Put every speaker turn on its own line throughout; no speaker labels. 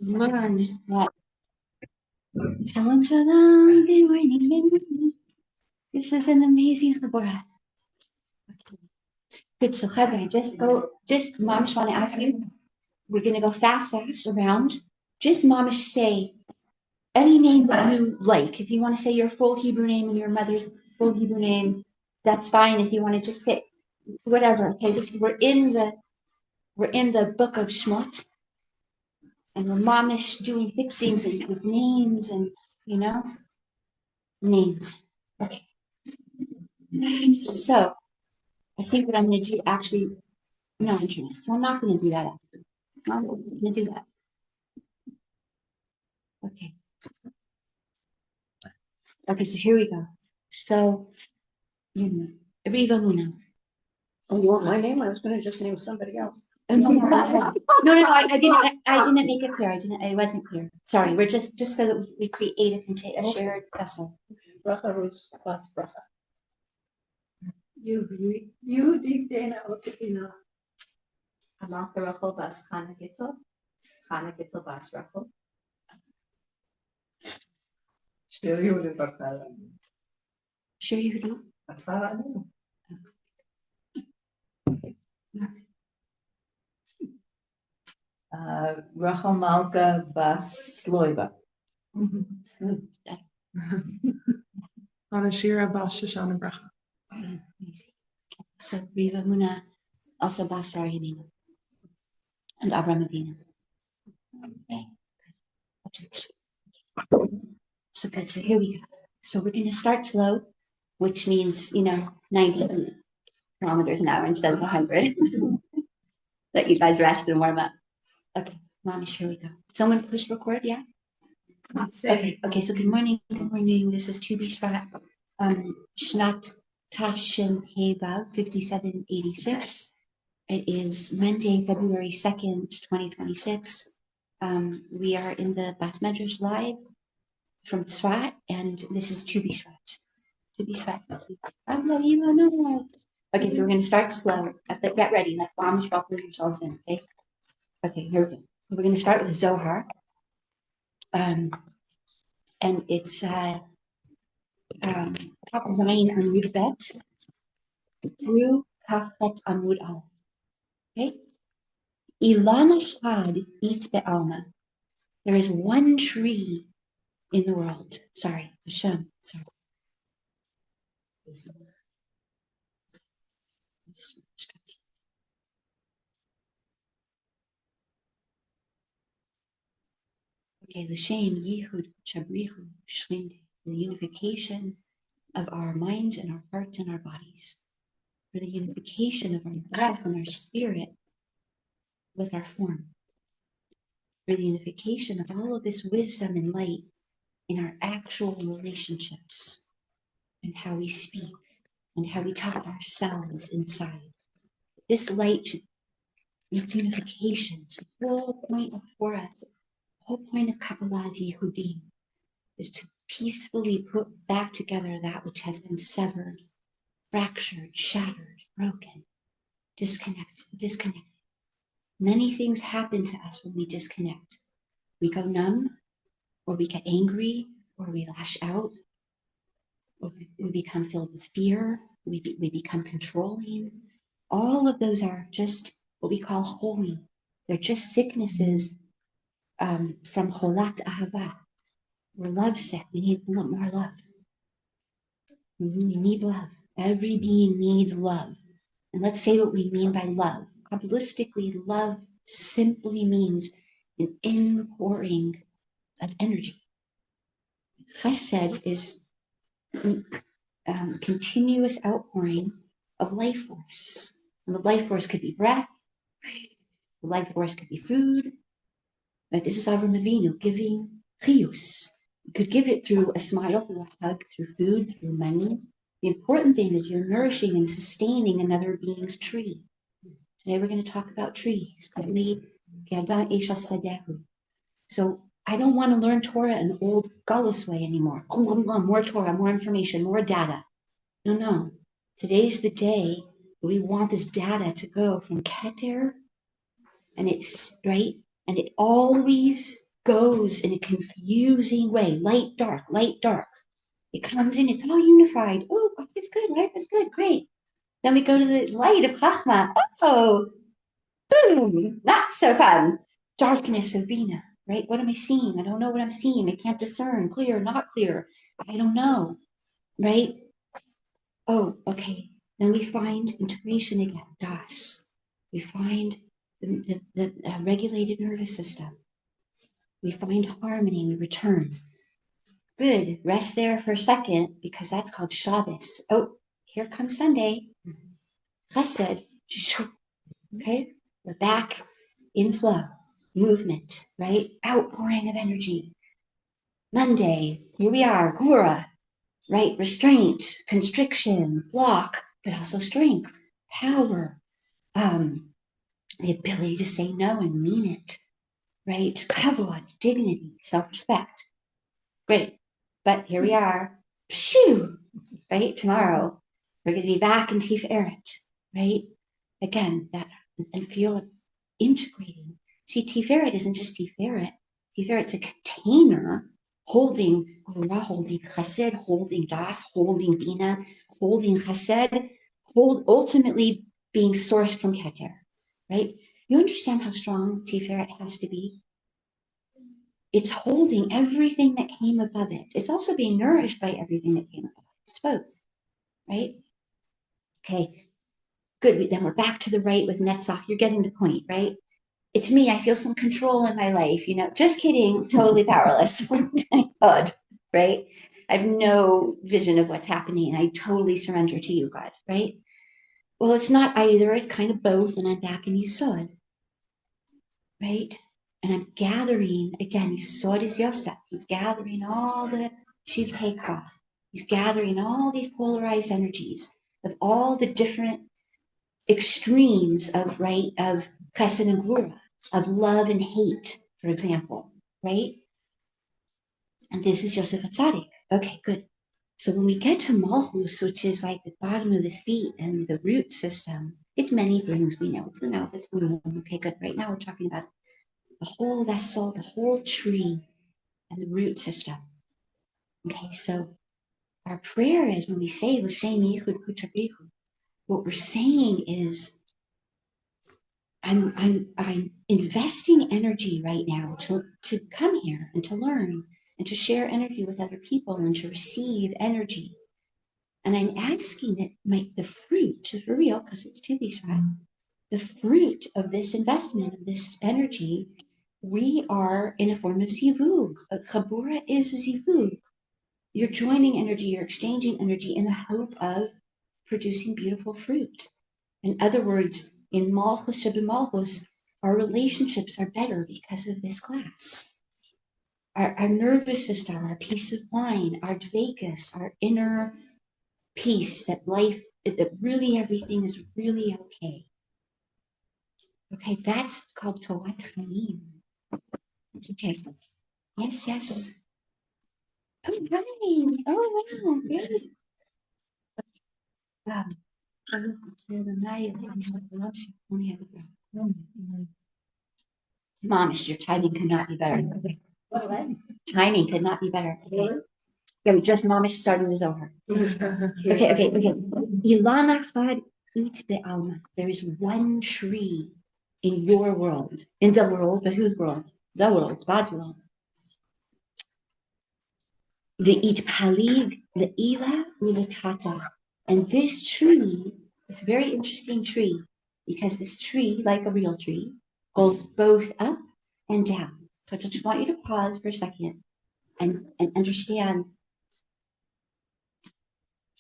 learn that Shalom Shalom, good morning. This is an amazing Chabura. Good, so Chabra, Mamish want to ask you, we're going to go fast around. Just Mamish say any name that you like. If you want to say your full Hebrew name and your mother's full Hebrew name, that's fine. If you want to just say whatever, okay, we're in the book of Shmot, and we're Mamish doing fixings and with names and, names. Okay. So, I think what I'm going to do actually, no interest. So I'm not going to do that. I'm not going to do that. Okay. Okay, so here we go. So, Reva Emunah.
Oh, you want my name? I was going to just name somebody else.
No, I didn't make it clear. It wasn't clear. Sorry. We're just so that we create a shared vessel.
Bracha Rus Bas Bracha. You deep down Otikina.
Amar Rechov Bas Chana Bas Rechov.
Shir Yehudi Basara.
Shir Yehudi
Basara.
Rachel Malka Bas Loiva.
Anashira Bas Shoshana Bracha.
So Reva Emunah, also Bas Saraya and Avram Avinu. Okay. So good. So here we go. So we're going to start slow, which means 90 kilometers an hour instead of 100. Let you guys rest and warm up. Okay, Momish, here we go. Someone push record, yeah? Okay. So good morning. This is Judy Paikin Shnat Tafshin Hevav 5786. It is Monday, February 2nd, 2026. We are in the Bas Medrash live from Tzfat, and this is Judy Paikin. Okay, so we're going to start slow. Get ready, like Momish, buckle yourselves in, okay? Okay, here we go. We're going to start with Zohar. And it's Zayin Amud Bet through Kaf Bet Amud Al. Okay? Ilana Shad eats Be'alma. There is one tree in the world. Sorry, Hashem. Sorry. Okay, L'Shem Yihud Shabrihu Shlinde, the unification of our minds and our hearts and our bodies, for the unification of our breath and our spirit with our form, for the unification of all of this wisdom and light in our actual relationships and how we speak and how we talk to ourselves inside. This light should be unification. So the whole point of Torah, the whole point of Kabbalah's Yehudim is to peacefully put back together that which has been severed, fractured, shattered, broken, disconnected. Many things happen to us when we disconnect. We go numb, or we get angry, or we lash out, or we become filled with fear, we become controlling. All of those are just what we call holy. They're just sicknesses from Cholat Ahava. We're love sick. We need more love. We need love. Every being needs love. And let's say what we mean by love. Kabbalistically, love simply means an inpouring of energy. Chesed is continuous outpouring of life force. And the life force could be breath. The life force could be food. Right? This is Avram Avinu giving chiyus. You could give it through a smile, through a hug, through food, through money. The important thing is you're nourishing and sustaining another being's tree. Today we're going to talk about trees. So I don't want to learn Torah in the old Galus way anymore. More Torah, more information, more data. No. Today's the day we want this data to go from Keter, and it's right, and it always goes in a confusing way, light, dark, light, dark. It comes in, it's all unified. Oh, it's good, life is good, great. Then we go to the light of Chachma. Oh, boom, not so fun. Darkness of Bina, right? What am I seeing? I don't know what I'm seeing. I can't discern, clear, not clear. I don't know, right? Oh, okay. Then we find integration again, Das. We find the regulated nervous system. We find harmony, we return. Good, rest there for a second because that's called Shabbos. Oh, here comes Sunday. Chesed, okay? We're back in flow, movement, right? Outpouring of energy. Monday, here we are, Gura, right? Restraint, constriction, block, but also strength, power, the ability to say no and mean it, right? Kavod, dignity, self-respect. Great. But here we are. Phew, right? Tomorrow, we're going to be back in Tiferet, right? Again, that and feel it integrating. See, Tiferet isn't just Tiferet. Tiferet's a container holding Gvura, holding Chesed, holding Das, holding Bina, holding Chesed, ultimately being sourced from Keter, right? You understand how strong Tiferet has to be? It's holding everything that came above it. It's also being nourished by everything that came above it. It's both, right? Okay, good. Then we're back to the right with Netzach. You're getting the point, right? It's me. I feel some control in my life, just kidding, totally powerless. God, right? I have no vision of what's happening. I totally surrender to you, God, right? Well, it's not either. It's kind of both, and I'm back in Yisod, right? And I'm gathering, again, Yisod is Yosef. He's gathering all the Shiv Teikach. He's gathering all these polarized energies of all the different extremes of, right, of Chesed and Gvura, of love and hate, for example, right? And this is Yosef Atzadik. Okay, good. So when we get to Malchus, which is like the bottom of the feet and the root system, it's many things we know. It's the Nov, it's the Moon. Okay, good. Right now we're talking about the whole vessel, the whole tree, and the root system. Okay, so our prayer is when we say L'Shem Yichud Kuchabrihu, what we're saying is I'm investing energy right now to come here and to learn and to share energy with other people and to receive energy. And I'm asking that the fruit, for real, because it's to be right, the fruit of this investment, of this energy, we are in a form of zivug. Chabura is zivug. You're joining energy, you're exchanging energy in the hope of producing beautiful fruit. In other words, in Malchus Malchus, our relationships are better because of this class. Our nervous system, our peace of mind, our dvekas, our inner peace, that really everything is really okay. Okay, that's called Torah Chaim. Okay, yes. Oh, right. Oh, wow, great. Momish, your timing could not be better. Timing could not be better. Yeah, we just Momish started this over. Okay. Ilana Chad Ut Be'alma. There is one tree in your world. In the world, but whose world? The world, God's world. The Itpalig, the Ila Ulatata. And this tree, it's a very interesting tree, because this tree, like a real tree, goes both up and down. So I just want you to pause for a second and understand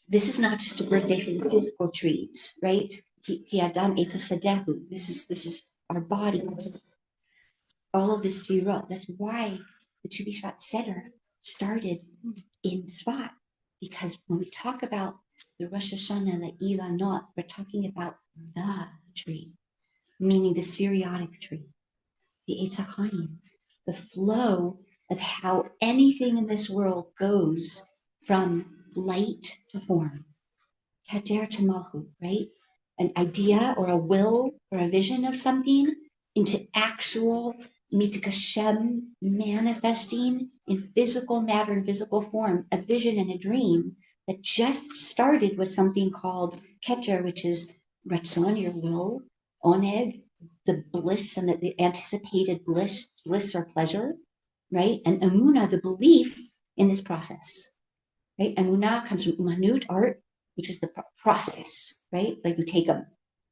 this is not just a birthday for the physical trees, right? Ki adam eta sadehu. This is our bodies. All of this sfirot. That's why the Tu B'Shvat Seder started in Tzfat, because when we talk about the Rosh Hashanah, the Ilanot, we're talking about the tree, meaning the Sphiriotic tree, the Eitz HaChaim, the flow of how anything in this world goes from light to form, Keter to Malchut, right? An idea or a will or a vision of something into actual mitkashem, manifesting in physical matter and physical form, a vision and a dream that just started with something called keter, which is ratzon, your will, oneg, the bliss and the anticipated bliss or pleasure, right? And emunah, the belief in this process, right? Emunah comes from umanut, art, which is the process, right? Like you take a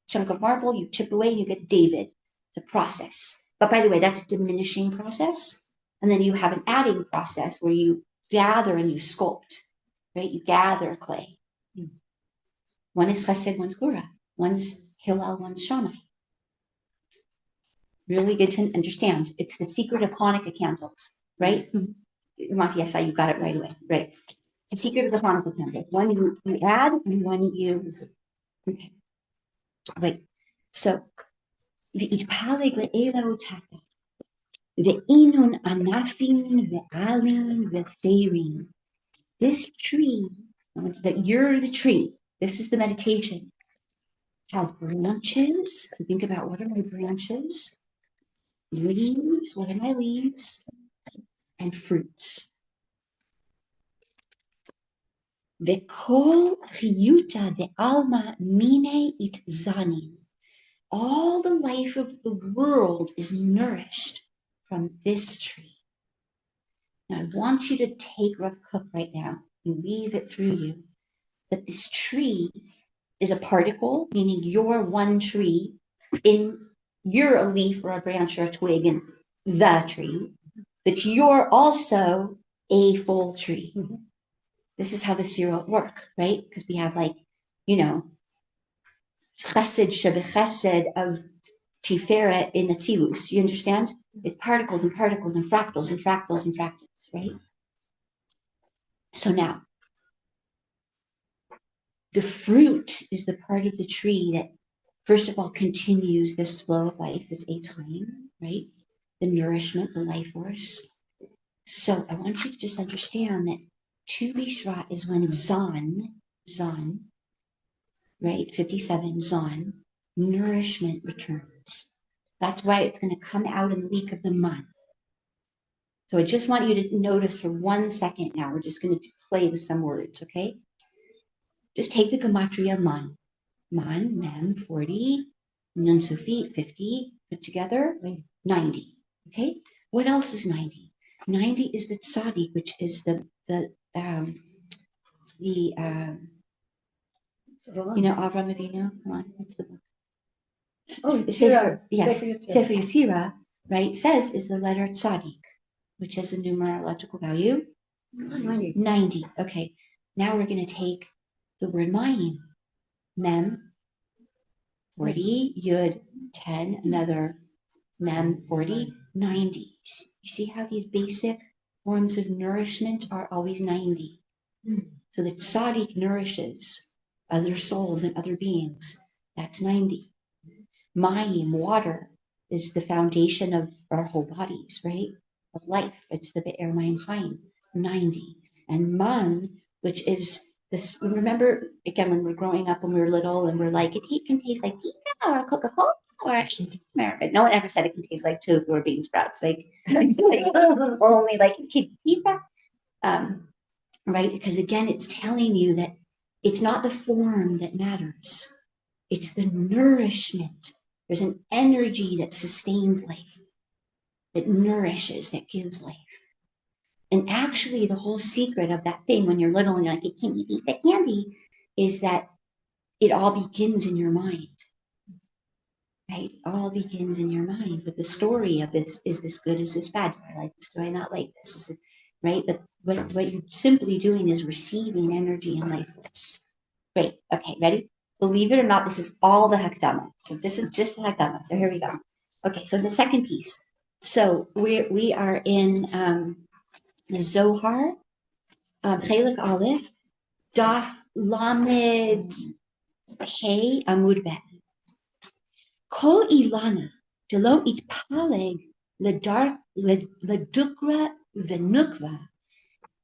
chunk of marble, you chip away, and you get David, the process. But by the way, that's a diminishing process. And then you have an adding process where you gather and you sculpt, right? You gather clay. One is chesed, one's gura. One's hillel, one's shammai. Really good to understand. It's the secret of Hanukkah candles, right? Monty, yes, you got it right away, right? The secret of the Hanukkah candles. One you add and one you, okay. Right. So, והתפלג לאלה ותחתיו, ואינון ענפים ועלים ותיירים. This tree, that you're the tree, this is the meditation, has branches. So think about, what are my branches? Leaves, what are my leaves? And fruits. וכל חיותא דעלמא מיני איתזנים. All the life of the world is nourished from this tree. Now, I want you to take Rav Kook right now and weave it through you that this tree is a particle, meaning you're one tree, you're a leaf or a branch or a twig in the tree, but you're also a full tree. Mm-hmm. This is how the spherot work, right? Because we have chesed shebechesed of tiferet in Atzilus. You understand? It's particles and particles and fractals and fractals and fractals, right? So now, the fruit is the part of the tree that, first of all, continues this flow of life, this time, right? The nourishment, the life force. So I want you to just understand that Tu B'Shvat is when Zon, right? 57, Zon, nourishment returns. That's why it's going to come out in the week of the month. So I just want you to notice for 1 second now. We're just going to play with some words, okay? Just take the gematria man. Man, mem, 40, nun sufi, 50, put together, 90, okay? What else is 90? 90 is the tzaddik, which is the Avram Avinu, come on, what's the book? Sefer Yetzirah, right, says is the letter tzaddik, which has a numerological value 90. Okay, now we're going to take the word mayim, mem 40, yud 10, another mem 40, 90. You see how these basic forms of nourishment are always 90. So the tzaddik nourishes other souls and other beings. That's 90. Mayim, water, is the foundation of our whole bodies, right? Of life. It's the Be'er Mayim Chaim, 90. And man, which is this, remember, again, when we're growing up, when we were little, and we're like, it can taste like pizza or Coca-Cola or America. No one ever said it can taste like tofu or bean sprouts. Like only like pizza. Right? Because again, it's telling you that it's not the form that matters. It's the nourishment. There's an energy that sustains life, that nourishes, that gives life. And actually, the whole secret of that thing when you're little and you're like, can you eat that candy? Is that it all begins in your mind. Right? It all begins in your mind. But the story of this, is this good? Is this bad? Do I like this? Do I not like this? Is it right? But what you're simply doing is receiving energy and life force. Great. Okay, ready? Believe it or not, this is all the Hakdama. So this is just the Hakdama. So here we go. Okay, so the second piece. So we are in the Zohar, Chelik Aleph, Daf Lamed Hey Amud Bet. Kol Ilana Delo Itpaleg Ledukra Venukva.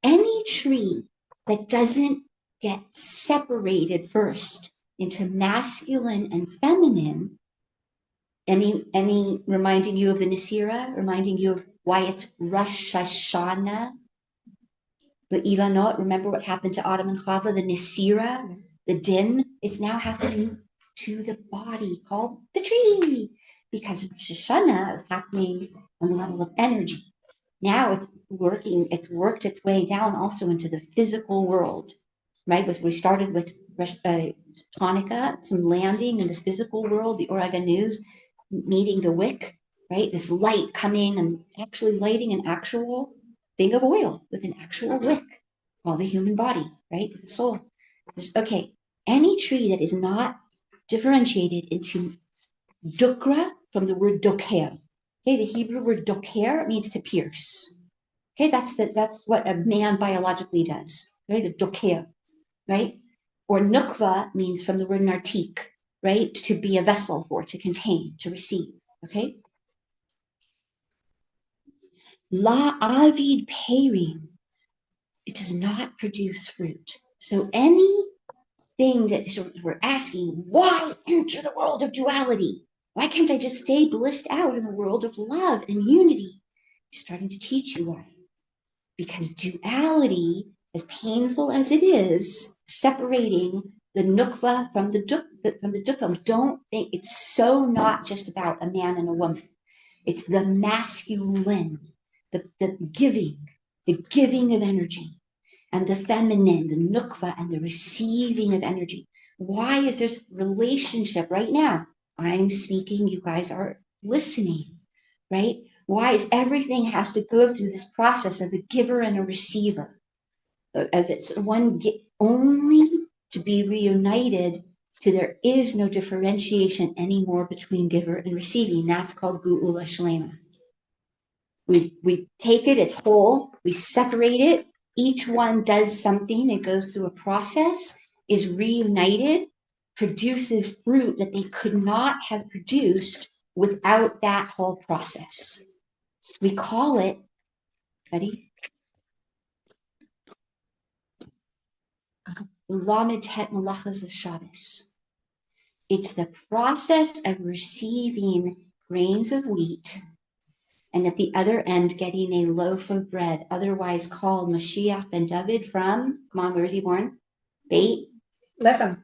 Any tree that doesn't get separated first into masculine and feminine, Any reminding you of the Nasira, reminding you of why it's Rosh Hashanah? The Ilanot, remember what happened to Adam and Chava, the Nasira, the din, it's now happening to the body called the tree, because Rosh Hashanah is happening on the level of energy. Now it's worked its way down also into the physical world, right? We started with Hanukkah, some landing in the physical world, the Oreganus meeting the wick, right? This light coming and actually lighting an actual thing of oil with an actual wick, called the human body, right? The soul. Okay, any tree that is not differentiated into dukra from the word doker. Okay, the Hebrew word doker means to pierce. Okay, that's what a man biologically does. Okay, the doker, right? Or nukva means from the word nartik, right? To be a vessel for, to contain, to receive. Okay. La avid perim, it does not produce fruit. So anything that we're asking, why enter the world of duality? Why can't I just stay blissed out in the world of love and unity? He's starting to teach you why. Because duality, as painful as it is, separating the nukva from the dukva, don't think it's so not just about a man and a woman. It's the masculine, the giving of energy, and the feminine, the nukva, and the receiving of energy. Why is this relationship right now? I'm speaking, you guys are listening, right? Why is everything has to go through this process of a giver and a receiver? If it's only to be reunited, so there is no differentiation anymore between giver and receiving. That's called Geula Shlema. We take it, it's whole, we separate it, each one does something, it goes through a process, is reunited, produces fruit that they could not have produced without that whole process. We call it, ready? Lamed Het Malachas of Shabbos. It's the process of receiving grains of wheat and at the other end getting a loaf of bread, otherwise called Mashiach ben David from, come on, where is he born? Beit
Lechem.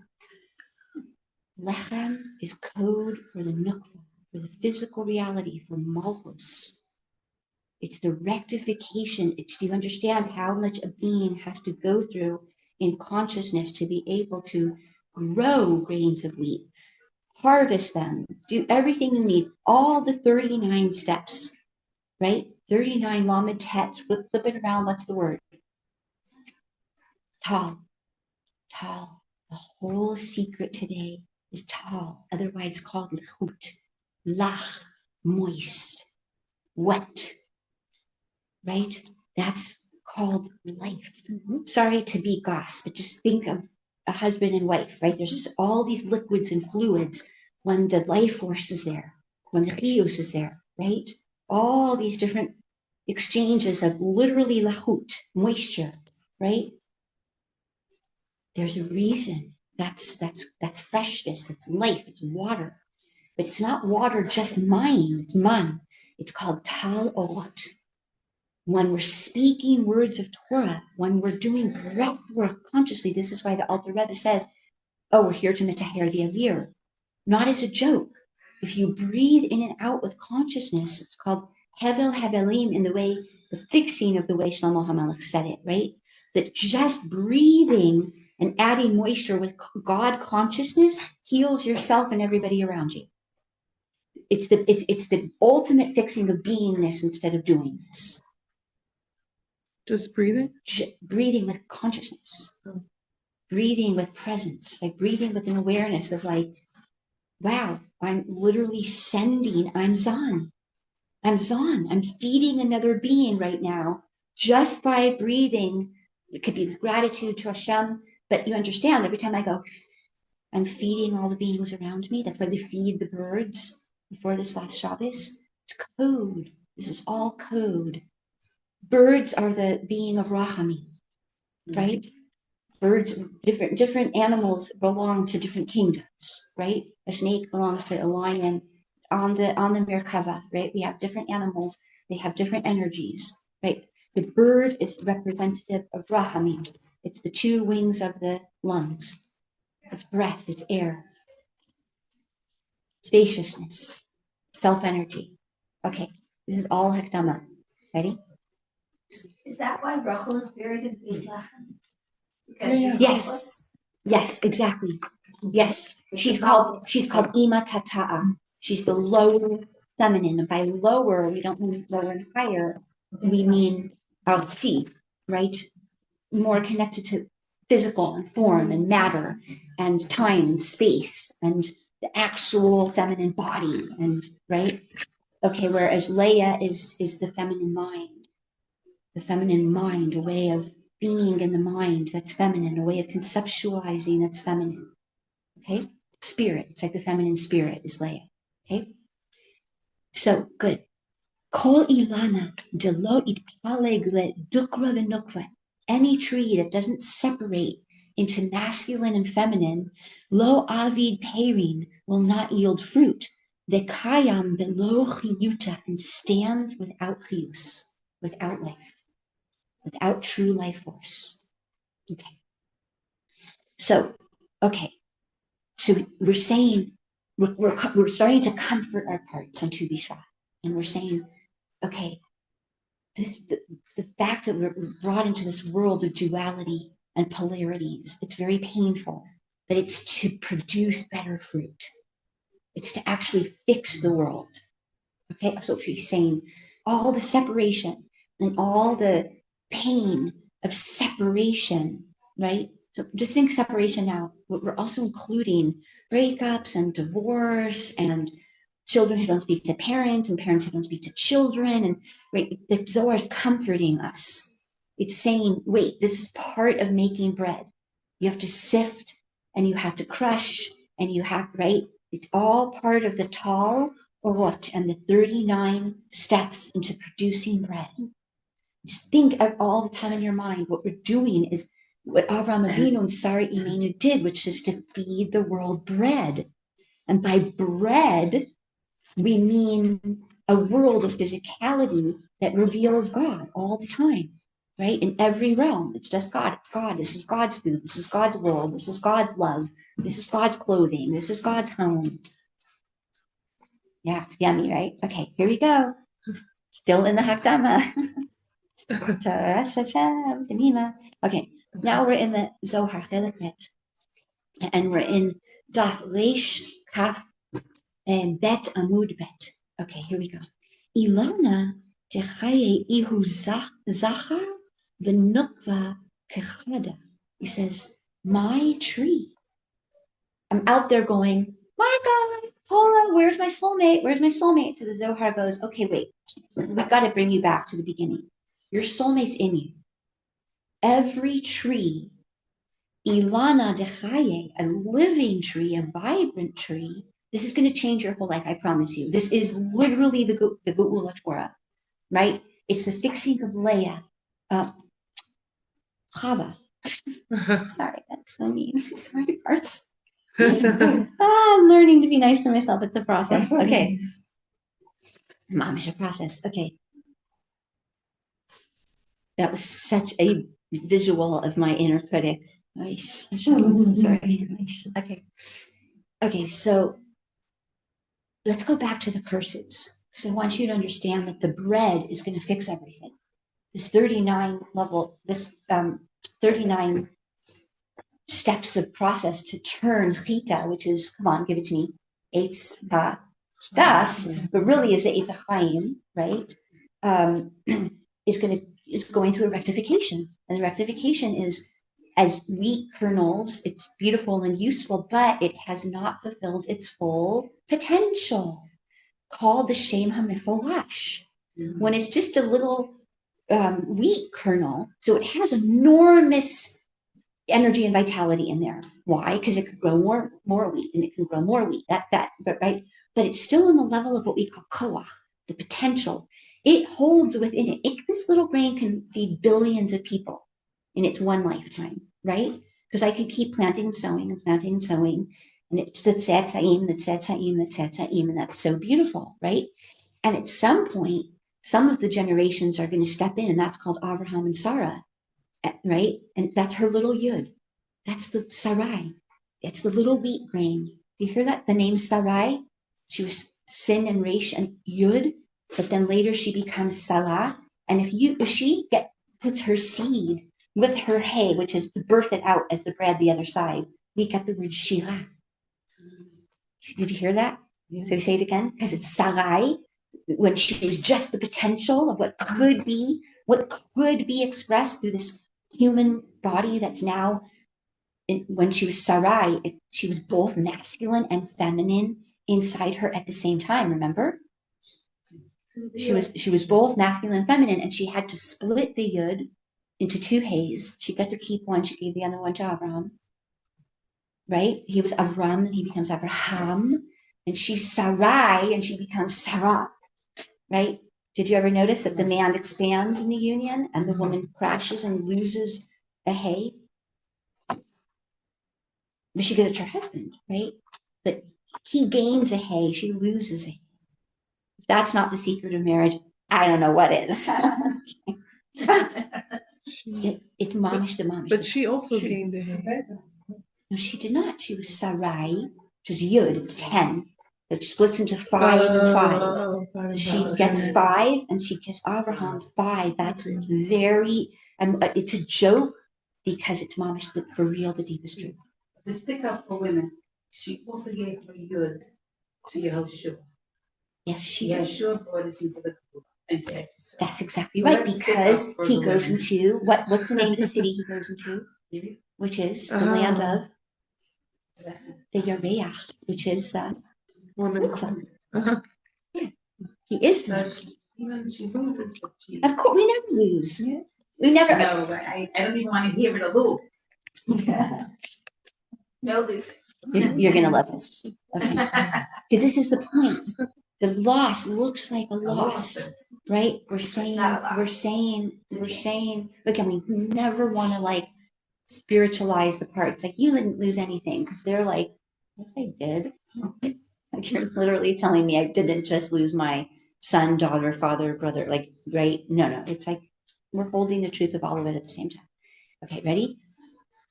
Lechem is code for the nukva, for the physical reality, for malchus. It's the rectification. Do you understand how much a being has to go through in consciousness to be able to grow grains of wheat, harvest them, do everything you need, all the 39 steps, right? 39 lamed tet, flip it around, what's the word? Tal. The whole secret today is tal, otherwise called lechut, lach, moist, wet, right? That's called life. Sorry to be goss, but just think of a husband and wife, right? There's all these liquids and fluids when the life force is there, when the chiyus is there, right? All these different exchanges of literally lachut, moisture, right? There's a reason. That's freshness, that's life, it's water. But it's not water just mine, it's man. It's called tal orot. When we're speaking words of Torah, when we're doing breath work consciously, this is why the Alter Rebbe says, oh, we're here to mitaher the avir. Not as a joke. If you breathe in and out with consciousness, it's called hevel hevelim, in the way, the fixing of the way Shlomo HaMelech said it, right? That just breathing and adding moisture with God consciousness heals yourself and everybody around you. It's the ultimate fixing of beingness instead of doingness.
Just breathing?
Breathing with consciousness. Breathing with presence, like breathing with an awareness of like, wow, I'm literally sending, I'm Zan. I'm feeding another being right now just by breathing. It could be with gratitude to Hashem, but you understand, every time I go, I'm feeding all the beings around me. That's why we feed the birds before this last Shabbos. It's code. This is all code. Birds are the being of Rachamim, right? Birds, different animals belong to different kingdoms, right? A snake belongs to a lion. on the Merkava, right? We have different animals, they have different energies, right? The bird is representative of Rahamim. It's the two wings of the lungs. It's breath, it's air, spaciousness, self-energy. Okay, this is all Hakdama. Ready?
Is that why Rachel is buried in Beit Lechem?
Yes. Yes, exactly. Yes, she's called Ima Tata'a. She's the lower feminine. And by lower, we don't mean lower and higher. We mean Artsi, right? More connected to physical and form and matter and time and space and the actual feminine body and right. Okay, whereas Leah is the feminine mind, a way of being in the mind that's feminine, a way of conceptualizing that's feminine. Okay, spirit. It's like the feminine spirit is Leah. Okay, so good. Kol ilana de lo itpaleg le dukra v'nukva. Any tree that doesn't separate into masculine and feminine, lo avid perin, will not yield fruit. The kayam below chiyuta, and stands without chiyus, without life, without true life force. Okay. So we're saying we're starting to comfort our parts on Tu B'Shvat, and we're saying, okay, the fact that we're brought into this world of duality and polarities, it's very painful, but it's to produce better fruit. It's to actually fix the world. Okay, so she's saying all the separation and all the pain of separation, right? So just think separation now. We're also including breakups and divorce and children who don't speak to parents and parents who don't speak to children. And right, the Zohar is comforting us. It's saying, wait, this is part of making bread. You have to sift and you have to crush and you have, right? It's all part of the Tal Orot and the 39 steps into producing bread. Just think of all the time in your mind. What we're doing is what Avraham Avinu and Sarah Imenu did, which is to feed the world bread. And by bread, we mean a world of physicality that reveals God all the time, right? In every realm, it's just God. It's God. This is God's food. This is God's world. This is God's love. This is God's clothing. This is God's home. Yeah, it's yummy, right? Okay, here we go. Still in the Hakdama. Okay, now we're in the Zohar Chelik Bet, and we're in Daf Reish Kaf and Bet Amud Bet. Okay, here we go. Ilana techaye ihu zachar v'nukva kechada. He says, my tree. I'm out there going, Marga, Paula, where's my soulmate? Where's my soulmate? So the Zohar goes, okay, wait, we've got to bring you back to the beginning. Your soulmate's in you. Every tree, Ilana dechaye, a living tree, a vibrant tree. This is going to change your whole life, I promise you. This is literally the Geula Torah, right? It's the fixing of Leah. Chava. Sorry, that's so mean. Sorry, parts. I'm learning to be nice to myself. It's a process. Okay. Mamish, a process. Okay. That was such a visual of my inner critic. I'm so sorry. Okay. Okay, so let's go back to the curses, because I want you to understand that the bread is going to fix everything. This 39 steps of process to turn chita, which is, come on, give it to me, eitz das, but really is the eitz chaim, right? Is going through a rectification, and the rectification is, as wheat kernels, it's beautiful and useful, but it has not fulfilled its full potential, called the Shem HaMeforash. When it's just a little wheat kernel, so it has enormous energy and vitality in there. Why? Because it could grow more wheat, and it can grow more wheat. But it's still in the level of what we call koach, the potential. It holds within it. This little grain can feed billions of people in its one lifetime, right? Because I could keep planting and sowing and planting and sowing. And it's the tzetzaim, and that's so beautiful, right? And at some point, some of the generations are going to step in, and that's called Avraham and Sarah, right? And that's her little yud. That's the Sarai. It's the little wheat grain. Do you hear that? The name Sarai. She was Sin and Resh and Yud, but then later she becomes Salah. And if she puts her seed with her hay, which is to birth it out as the bread the other side, we get the word Shira. Did you hear that?
Yeah.
So we say it again, because it's Sarai, when she was just the potential of what could be expressed through this human body that's now. When she was Sarai, she was both masculine and feminine inside her at the same time. Remember, she was both masculine and feminine, and she had to split the yud into two hays. She got to keep one; she gave the other one to Avraham. Right? He was Avram, and he becomes Avraham, and she's Sarai, and she becomes Sarah. Right? Did you ever notice that the man expands in the union, and the woman crashes and loses a hay? But she gives it to her husband, right? But he gains a hay, she loses a hay. If that's not the secret of marriage, I don't know what is. It's mamish to mamish.
But she also gained the hay.
No, she did not. She was Sarai, which is Yud, it's 10. It splits into 5 and 5. She gets 5, and she gives Avraham 5. That's very, it's a joke because it's mamish for real, the deepest truth.
To stick up for women, she also gave her yud to Yehoshua.
Yes, she did.
Yehoshua brought us into the into exercise.
That's exactly
So
right,
let's
because
stick up for
he
the
goes
women.
into what's the name of the city he goes into, which is the land of the Yareach, which is the
Woman.
Mikvah. He is
So
the
even she loses the she.
Of course, we never lose.
Yeah.
We never.
No, but I don't even want to hear it a little.
No, this.
You're gonna love this, okay? Because this is the point. The loss looks like a loss, right? We're saying. Look, and we never want to like spiritualize the parts. Like you didn't lose anything because they're like, yes, I did. Like you're literally telling me I didn't just lose my son, daughter, father, brother. Like, right? No. It's like we're holding the truth of all of it at the same time. Okay, ready?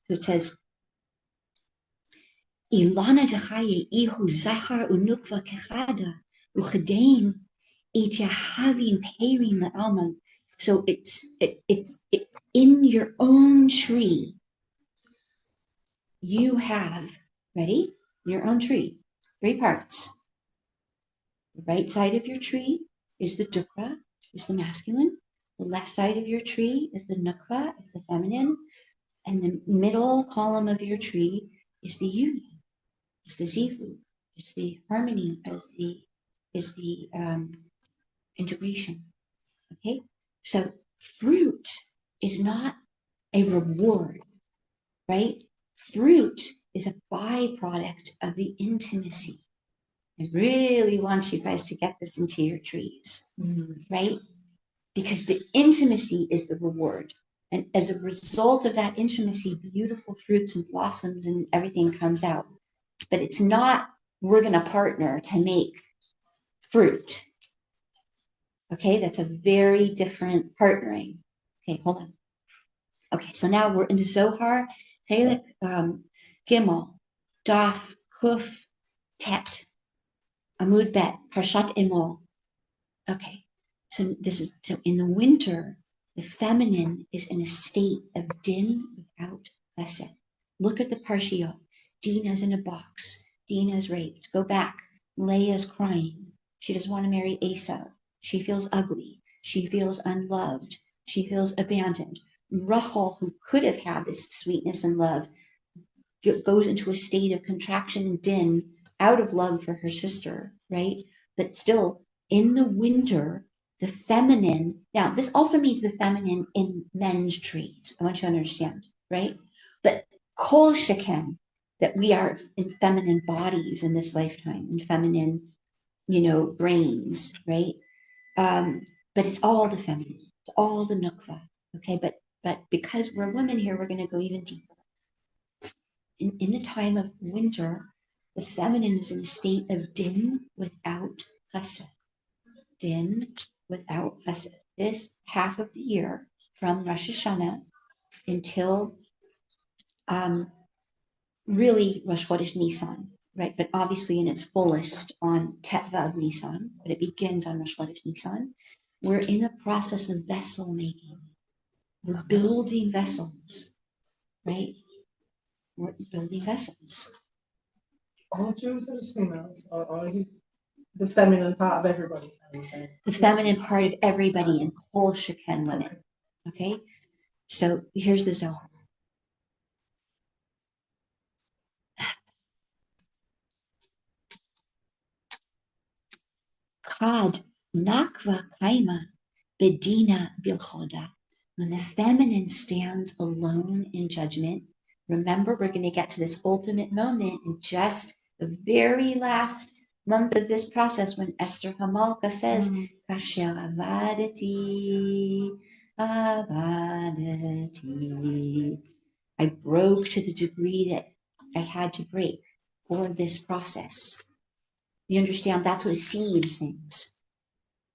So it says. Ilana dechaye ihu zachar unukva kechada uchedein ityahavim perim la'alma. So it's in your own tree. You have ready your own tree. 3 parts. The right side of your tree is the dukra, is the masculine. The left side of your tree is the nukva, is the feminine, and the middle column of your tree is the union. It's the zivu, it's the harmony, is the integration. Okay, so fruit is not a reward, right? Fruit is a byproduct of the intimacy. I really want you guys to get this into your trees, right? Because the intimacy is the reward. And as a result of that intimacy, beautiful fruits and blossoms and everything comes out. But it's not, we're going to partner to make fruit. Okay, that's a very different partnering. Okay, hold on. Okay, so now we're in the Zohar, Helek Gimel, Daf, Kuf, Tet, Amud Bet, Parshat Emol. Okay, so in the winter, the feminine is in a state of din without chesed. Look at the Parshiot. Dina's in a box. Dina's raped. Go back. Leah's crying. She doesn't want to marry Esau. She feels ugly. She feels unloved. She feels abandoned. Rachel, who could have had this sweetness and love, goes into a state of contraction and din out of love for her sister, right? But still, in the winter, the feminine, now this also means the feminine in men's trees. I want you to understand, right? But kol sheken, that we are in feminine bodies in this lifetime, in feminine, brains, right? But it's all the feminine, it's all the nukva, okay? But because we're women here, we're going to go even deeper. In the time of winter, The feminine is in a state of din without chesed. Din without chesed. This half of the year from Rosh Hashanah until really Rosh Chodesh Nisan, right? But obviously in its fullest on Tet Vav Nisan, but it begins on Rosh Chodesh Nisan. We're in a process of vessel making. We're building vessels, right? We're building vessels.
All Jews are the females, or the feminine part of everybody.
The feminine part of everybody in Kol Sheken women. Okay? So here's the Zohar. Chad nakva kaima bedina bilchoda. When the feminine stands alone in judgment, remember we're going to get to this ultimate moment in just the very last month of this process when Esther Hamalka says, Kasher avadati, avadati. I broke to the degree that I had to break for this process. You understand? That's what a seed sings.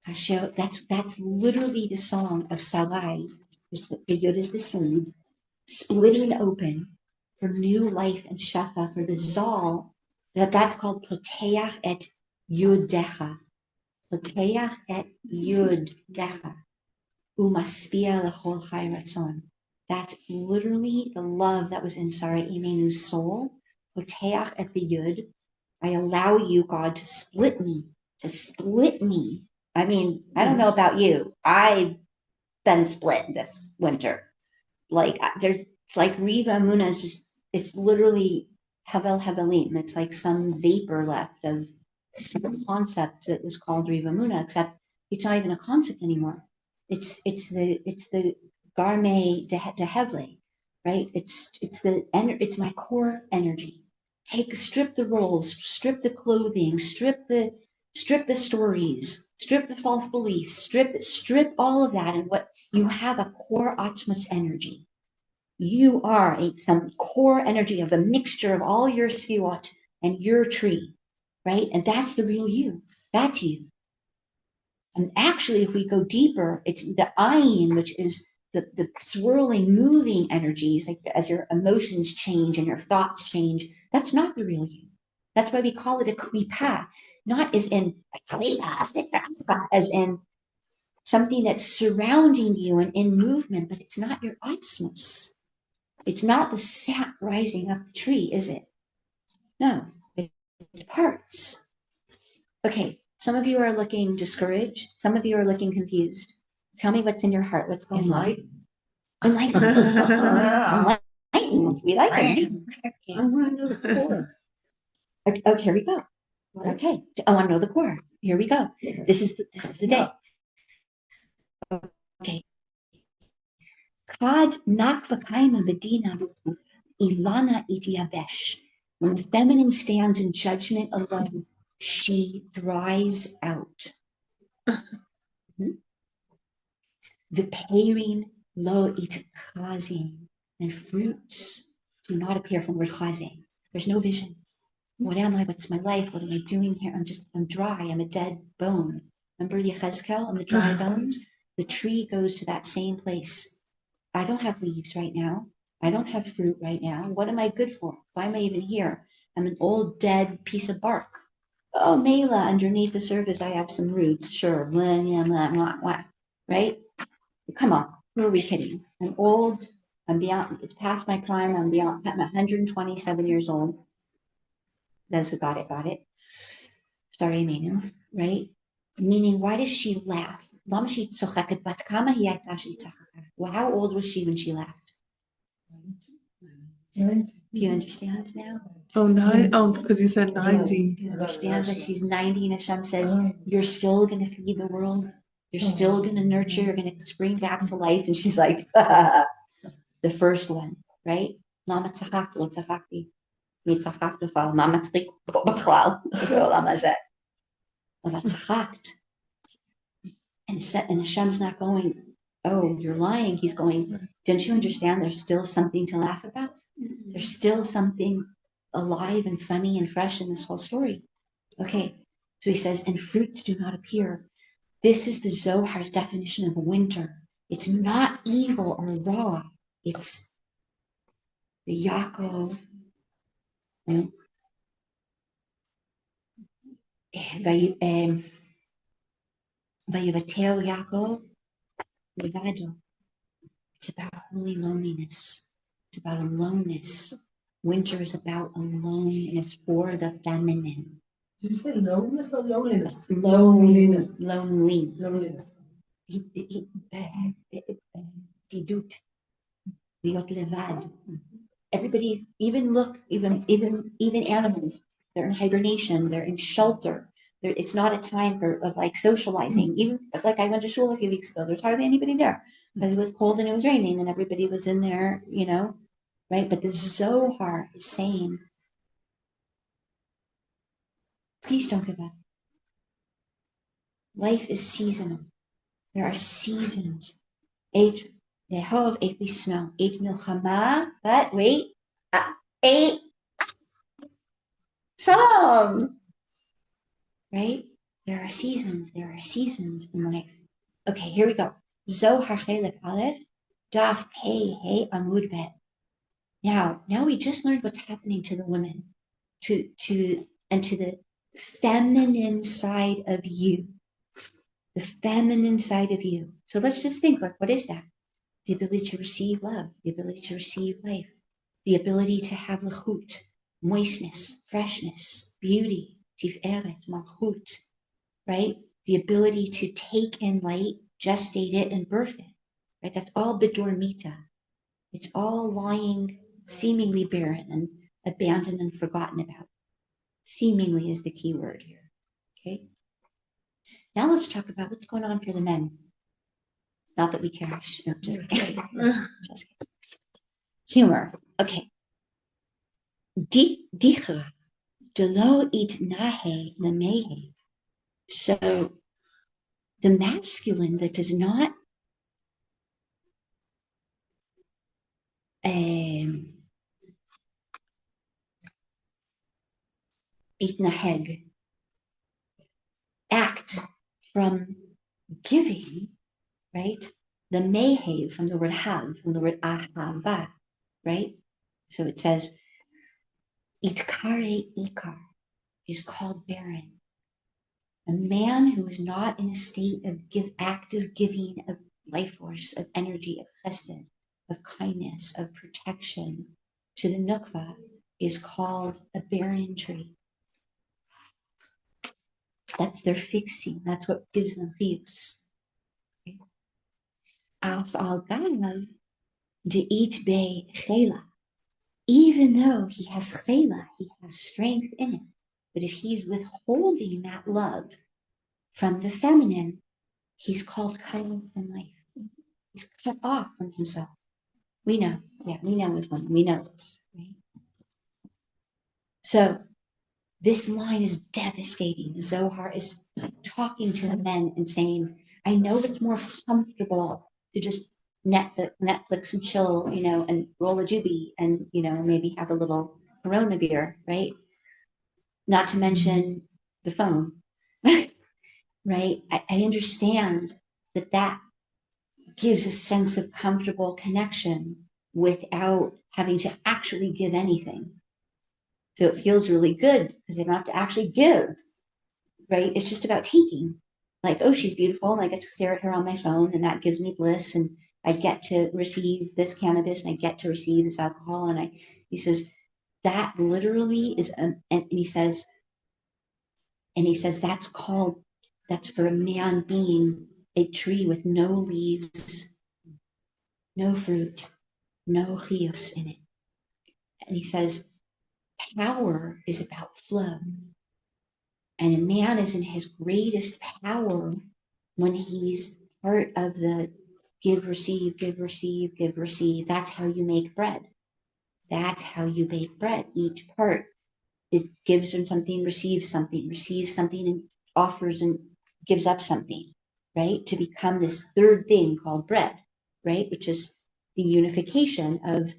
Hashem, that's literally the song of Sarai. The yud is the seed, splitting open for new life and shafa, for the zal, that's called Poteach et Yudecha. Poteach et Yudecha. Umaspia lechol chai ratzon. That's literally the love that was in Saraya Emunnah's soul. Poteach et the yud. I allow you, God, to split me. I mean, I don't know about you. I've been split this winter. Like it's like Reva Emunah is just, it's literally Hevel Hevelim. It's like some vapor left of some concept that was called Reva Emunah, except it's not even a concept anymore. It's the Garme de Hevle, right? It's my core energy. Strip the roles, strip the clothing, strip the stories, strip the false beliefs, strip all of that, and what you have a core Atmos energy. You are some core energy of a mixture of all your sfiot and your tree, right? And that's the real you. That's you. And actually, if we go deeper, it's the ayin, which is the swirling, moving energies, like as your emotions change and your thoughts change. That's not the real you. That's why we call it a klipa, not as in a klipa, as in something that's surrounding you and in movement, but it's not your atmos. It's not the sap rising up the tree, is it? No, it's parts. Okay, some of you are looking discouraged. Some of you are looking confused. Tell me what's in your heart. What's going on? Enlightened. We like enlightened.
I want to know the core.
Okay, here we go. Okay, I want to know the core. Here we go. This is the day. Okay. Kad nakvakaima bedina ilana itiabesh. When the feminine stands in judgment alone, she dries out. The pairing lo itchazim, and fruits do not appear from word chazim. There's no vision. What am I? What's my life? What am I doing here? I'm dry. I'm a dead bone. Remember Yechezkel and the dry bones? The tree goes to that same place. I don't have leaves right now. I don't have fruit right now. What am I good for? Why am I even here? I'm an old dead piece of bark. Oh, Mela, underneath the surface, I have some roots. Sure. Blah, blah, blah, blah, blah. Right? Come on. Who are we kidding? I'm old. I'm beyond. It's past my prime. I'm 127 years old. Those who got it, got it. Sorry, Menu, right? Meaning, why does she laugh? Well, how old was she when she laughed? Do you understand now?
Because you said 90.
Do you understand that she's 90 and Hashem says, you're still going to feed the world? You're still going to nurture? You're going to spring back to life? And she's like, the first one, right? Lama tzachak, lo tzachakti. Mi tzachak b'chal. Mama tzachik b'chal. Lama zeh. Lama tzachakt. And Hashem's not going, oh, you're lying. He's going, didn't you understand there's still something to laugh about? There's still something alive and funny and fresh in this whole story. Okay, so he says, and fruits do not appear. This is the Zohar's definition of winter. It's not evil or raw. It's the Yaakov, Vayivatel Yaakov Levado. It's about holy loneliness. It's about aloneness. Winter is about aloneness for the feminine.
Did you say loneliness or loneliness?
Loneliness.
Loneliness.
Didut. Liot levad. Everybody's, even animals, they're in hibernation, they're in shelter. It's not a time of like socializing. Even like I went to shul a few weeks ago, there's hardly anybody there because it was cold and it was raining and everybody was in there, right? But the Zohar is saying, please don't give up. Life is seasonal. There are seasons. Rechov, snow, milchama, but wait, Shalom, right? There are seasons in life. Okay, here we go. Zohar Chelik Aleph, Daf Hey Amud Bet. Now we just learned what's happening to the women, to the feminine side of you. The feminine side of you. So let's just think, like, what is that? The ability to receive love, the ability to receive life, the ability to have lechut, moistness, freshness, beauty, tiferet, malchut, right? The ability to take in light, gestate it, and birth it, right? That's all bedormita. It's all lying seemingly barren and abandoned and forgotten about. Seemingly is the key word here, okay? Now let's talk about what's going on for the men. Not that we care. No, just kidding. Just kidding. Humor. Okay. Dichra. Delo it nahe lemehe. So the masculine that does not itnaheg, act from giving, right? The mehev from the word have, from the word ahava, right? So it says, itkare ikar is called barren. A man who is not in a state of active giving of life force, of energy, of chesed, of kindness, of protection to the nukva is called a barren tree. That's their fixing. That's what gives them chiyus. Af al ganav de'it be chela. Even though he has chela, he has strength in it. But if he's withholding that love from the feminine, he's called cut off from life. He's cut off from himself. We know. Yeah, we know this one. We know this. Right? So this line is devastating. Zohar is talking to the men and saying, I know it's more comfortable to just Netflix and chill, and roll a doobie and, maybe have a little Corona beer, right? Not to mention the phone, right? I understand that gives a sense of comfortable connection without having to actually give anything. So it feels really good because they don't have to actually give, right? It's just about taking. Like, oh, she's beautiful, and I get to stare at her on my phone, and that gives me bliss, and I get to receive this cannabis, and I get to receive this alcohol, and he says that literally is, and he says that's for a man being a tree with no leaves, no fruit, no chiyus in it. And he says power is about flow. And a man is in his greatest power when he's part of the give, receive, give, receive, give, receive. That's how you make bread. That's how you bake bread. Each part, it gives him something, receives something, and offers and gives up something, right? To become this third thing called bread, right? Which is the unification of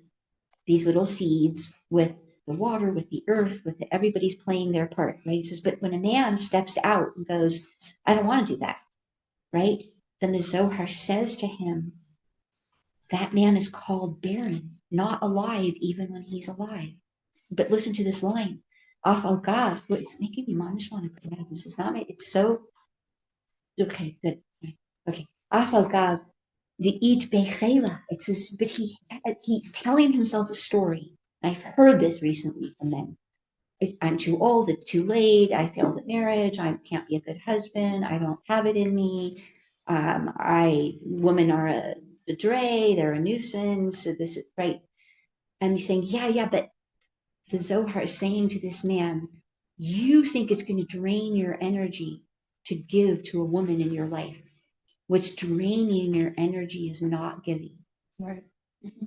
these little seeds with the water, with the earth, everybody's playing their part, right? He says, but when a man steps out and goes, I don't want to do that, right? Then the Zohar says to him, that man is called barren, not alive even when he's alive. But listen to this line. Af al gav, what it's making me want to put out. This is not my, it's so, okay, good. Okay. Af al gav, the eat bechela. It says, but he's telling himself a story. I've heard this recently from men. I'm too old, it's too late, I failed at marriage, I can't be a good husband, I don't have it in me, women are a dray, they're a nuisance, so this is right. And he's saying, yeah, but the Zohar is saying to this man, you think it's going to drain your energy to give to a woman in your life. What's draining your energy is not giving.
Right.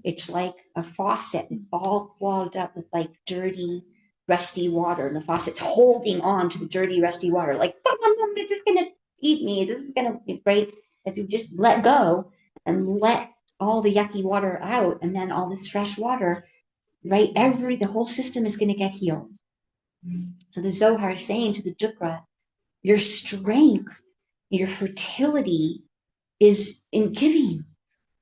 It's like a faucet, it's all clogged up with like dirty, rusty water, and the faucet's holding on to the dirty, rusty water, like, this is going to eat me, this is going to, right? If you just let go and let all the yucky water out, and then all this fresh water, right? The whole system is going to get healed. So the Zohar is saying to the Dukra, your strength, your fertility is in giving,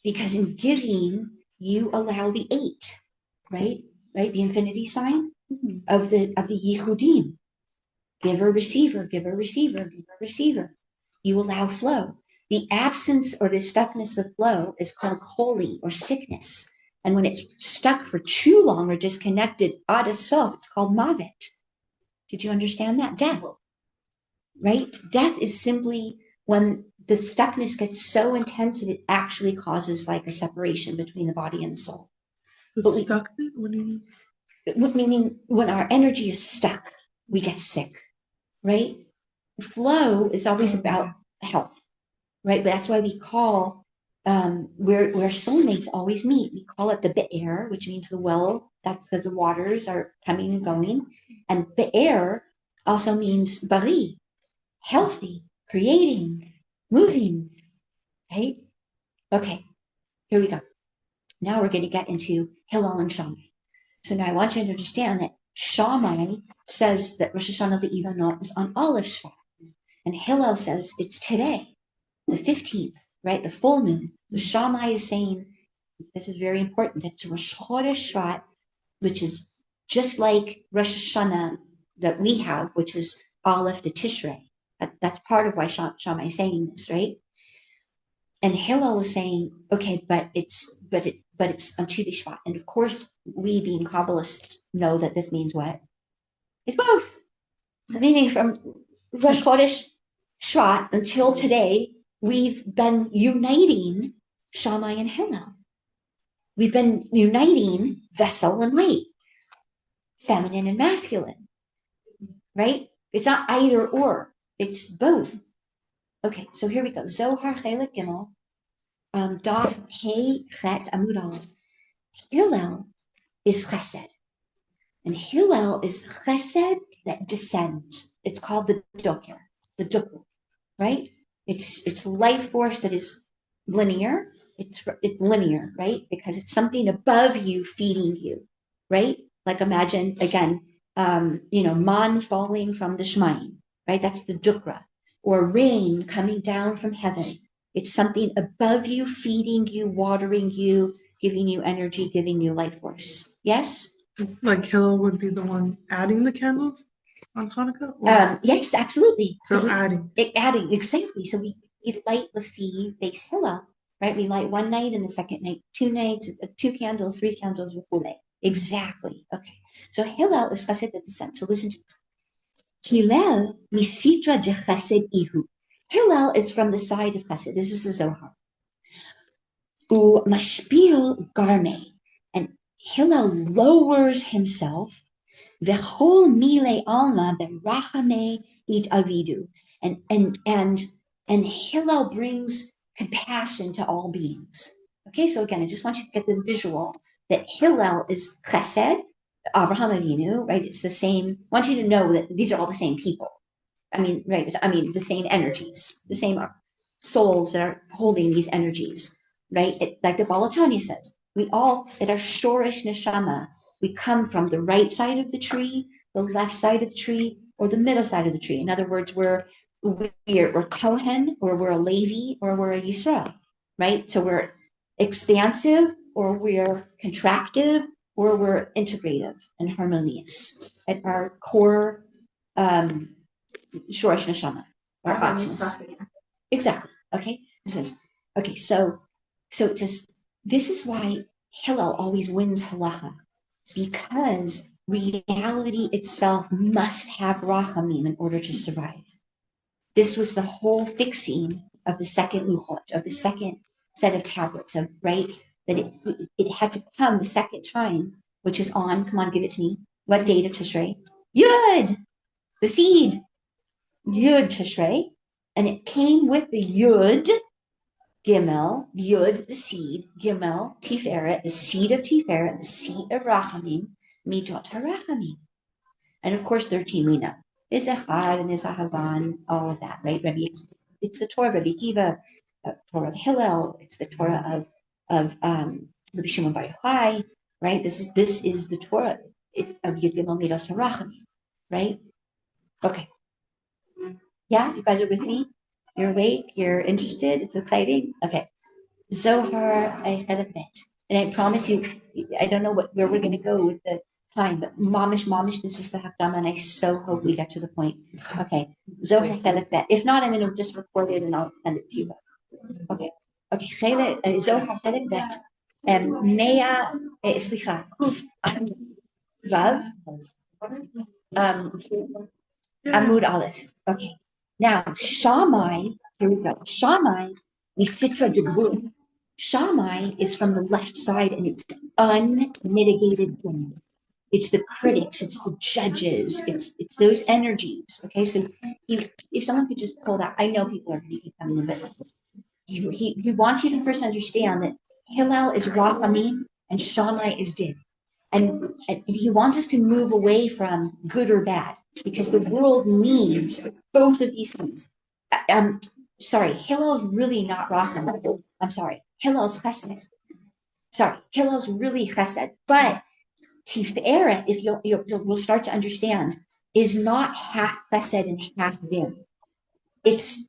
because in giving, you allow the 8, right? The infinity sign of the Yehudim. Giver, receiver, giver, receiver, giver, receiver. You allow flow. The absence or the stuckness of flow is called holy or sickness. And when it's stuck for too long or disconnected out of self, it's called mavet. Did you understand that? Death, right? Death is simply when the stuckness gets so intense that it actually causes like a separation between the body and the soul.
Stuckness? What do you mean?
Meaning when our energy is stuck, we get sick, right? Flow is always about health, right? But that's why we call where soulmates always meet. We call it the be'er, which means the well. That's because the waters are coming and going. And be'er also means bari, healthy, creating, moving, right? Okay, here we go. Now we're going to get into Hillel and Shammai. So now I want you to understand that Shammai says that Rosh Hashanah Le'ilanot is on Aleph Shvat. And Hillel says it's today, the 15th, right? The full moon. The Shammai is saying, this is very important, that's Rosh Chodesh Shvat, which is just like Rosh Hashanah that we have, which is Aleph the Tishrei. That's part of why Shammai is saying this, right? And Hillel is saying, okay, but it's on Tu B'Shvat. And of course, we being Kabbalists know that this means what? It's both. Meaning from Rosh Chodesh Shvat until today, we've been uniting Shammai and Hillel. We've been uniting vessel and weight, feminine and masculine, right? It's not either or, it's both. Okay, so here we go. Zohar Chelik Gimel, Daf Hey Chet Amud Aleph. Hillel is Chesed, and Hillel is Chesed that descends. It's called the Doker, right? It's life force that is linear. It's linear, right? Because it's something above you feeding you, right? Like imagine again, man falling from the Shemaim, right? That's the Dukra, or rain coming down from heaven. It's something above you, feeding you, watering you, giving you energy, giving you life force. Yes?
Like Hillel would be the one adding the candles on Hanukkah?
Yes, absolutely.
So adding,
exactly. So we light the fee base Hillel, right? We light one night and the second night, 2 nights, 2 candles, 3 candles, exactly. Okay. So Hillel is chesed that descends. So listen to this. Hillel misitra de chesed ihu. Hillel is from the side of chesed. This is the Zohar. U mashpil garme. And Hillel lowers himself. V'chol mile alma berachame it avidu. And Hillel brings compassion to all beings. Okay, so again, I just want you to get the visual that Hillel is chesed, Avraham Avinu, right? It's the same. I want you to know that these are all the same people. The same energies, the same souls that are holding these energies, right? Like the Balatanya says, we all, at our shorish neshama, we come from the right side of the tree, the left side of the tree, or the middle side of the tree. In other words, we're Kohen, or we're a Levi, or we're a Yisrael, right? So we're expansive, or we're contractive, or we're integrative and harmonious at our core Shoresh Neshama, our Atmos. Exactly. Okay. Okay. So it says, this is why Hillel always wins halacha, because reality itself must have rachamim in order to survive. This was the whole fixing of the second luchot, of the second set of tablets, of right, that it had to come the second time, which is on. Come on, give it to me. What date of Tishrei? Yud, the seed. Yud Tishrei, and it came with the Yud. Gimel, Yud, the seed, Gimel, Tiferet, the seed of Tiferet, the seed of Rachamim, Midot HaRachamim. And of course, 13 we know. Is Echad and is Ahavan, all of that, right? It's the Torah of Rabbi Akiva, Torah of Hillel, it's the Torah of Rabbi Shimon Bar Yochai, right? This is the Torah of Yud Gimel Midot HaRachamim, right? Okay. Yeah, you guys are with me? You're awake? You're interested? It's exciting? Okay. Zohar Chelik Bet. And I promise you, I don't know where we're going to go with the time, but mamish, this is the Hakdama, and I so hope we get to the point. Okay. Zohar Chelik Bet. If not, I'm going to just record it and I'll send it to you. Okay. Okay. Zohar Chelik Bet. Mea, slicha, Kuf, Vav, Amud Aleph. Okay. Now, Shammai, here we go. Shammai, Misitra de Gvul. Shammai is from the left side, and it's unmitigated sin. It's the critics, it's the judges, it's those energies. Okay, so if someone could just pull that, I know people are going to keep coming in, but he wants you to first understand that Hillel is Rachamim and Shammai is Din. And he wants us to move away from good or bad, because the world needs both of these things. Hillel's really not Rachamim. I'm sorry. Hillel's Chesed. Hillel's really Chesed. But Tiferet, if we'll start to understand, is not half Chesed and half Din. It's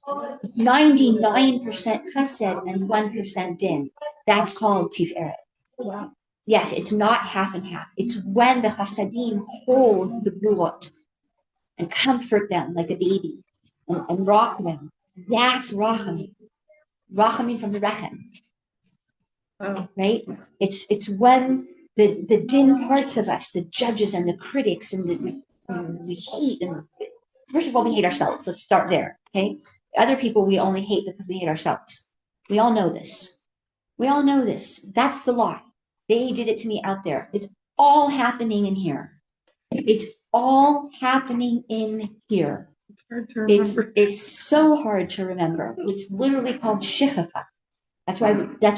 99% Chesed and 1% Din. That's called Tiferet. Wow. Yes, it's not half and half. It's when the Chasadim hold the Bruot and comfort them like a baby and rock them. That's Rachamim. Rachamim from the Rechem. Oh. Right? It's when the din parts of us, the judges and the critics, and we hate. And first of all, we hate ourselves. Let's start there. Okay? Other people we only hate because we hate ourselves. We all know this. That's the lie. They did it to me out there. It's all happening in here. It's all happening in here. It's hard to remember. It's so hard to remember. It's literally called shichafa. That's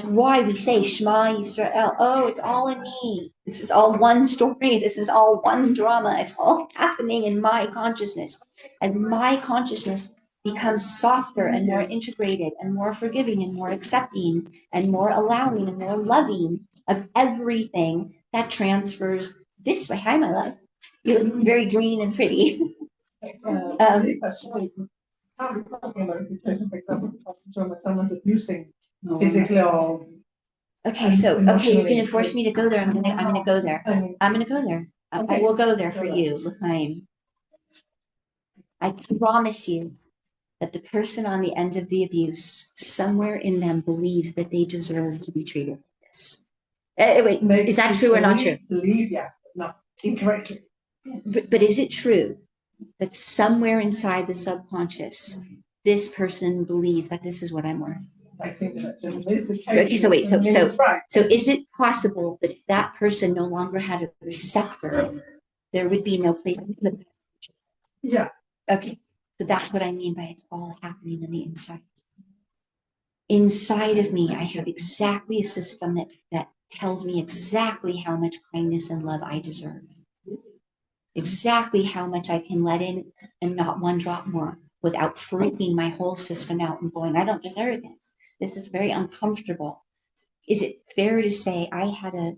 why we say Shema Yisrael. Oh, it's all in me. This is all one story. This is all one drama. It's all happening in my consciousness. And my consciousness becomes softer and more integrated and more forgiving and more accepting and more allowing and more loving of everything that transfers this way. Hi, my love. You look very green and pretty.
How do you talk about a situation, for example, when someone's abusing physically or
okay, you're gonna force me to go there. I'm gonna go there. I'm gonna go there. I will go there for you, L'chaim. I promise you that the person on the end of the abuse, somewhere in them, believes that they deserve to be treated like this. Wait, is that true or not true?
Believe, yeah, no, incorrectly.
But is it true that somewhere inside the subconscious, this person believes that this is what I'm worth?
I think that is the case.
Okay, so wait, so is it possible that if that person no longer had a receptor, there would be no place to put them?
Yeah.
Okay, so that's what I mean by it's all happening in the inside. Inside of me, I have exactly a system that tells me exactly how much kindness and love I deserve. Exactly how much I can let in and not one drop more without freaking my whole system out and going, I don't deserve this. This is very uncomfortable. Is it fair to say I had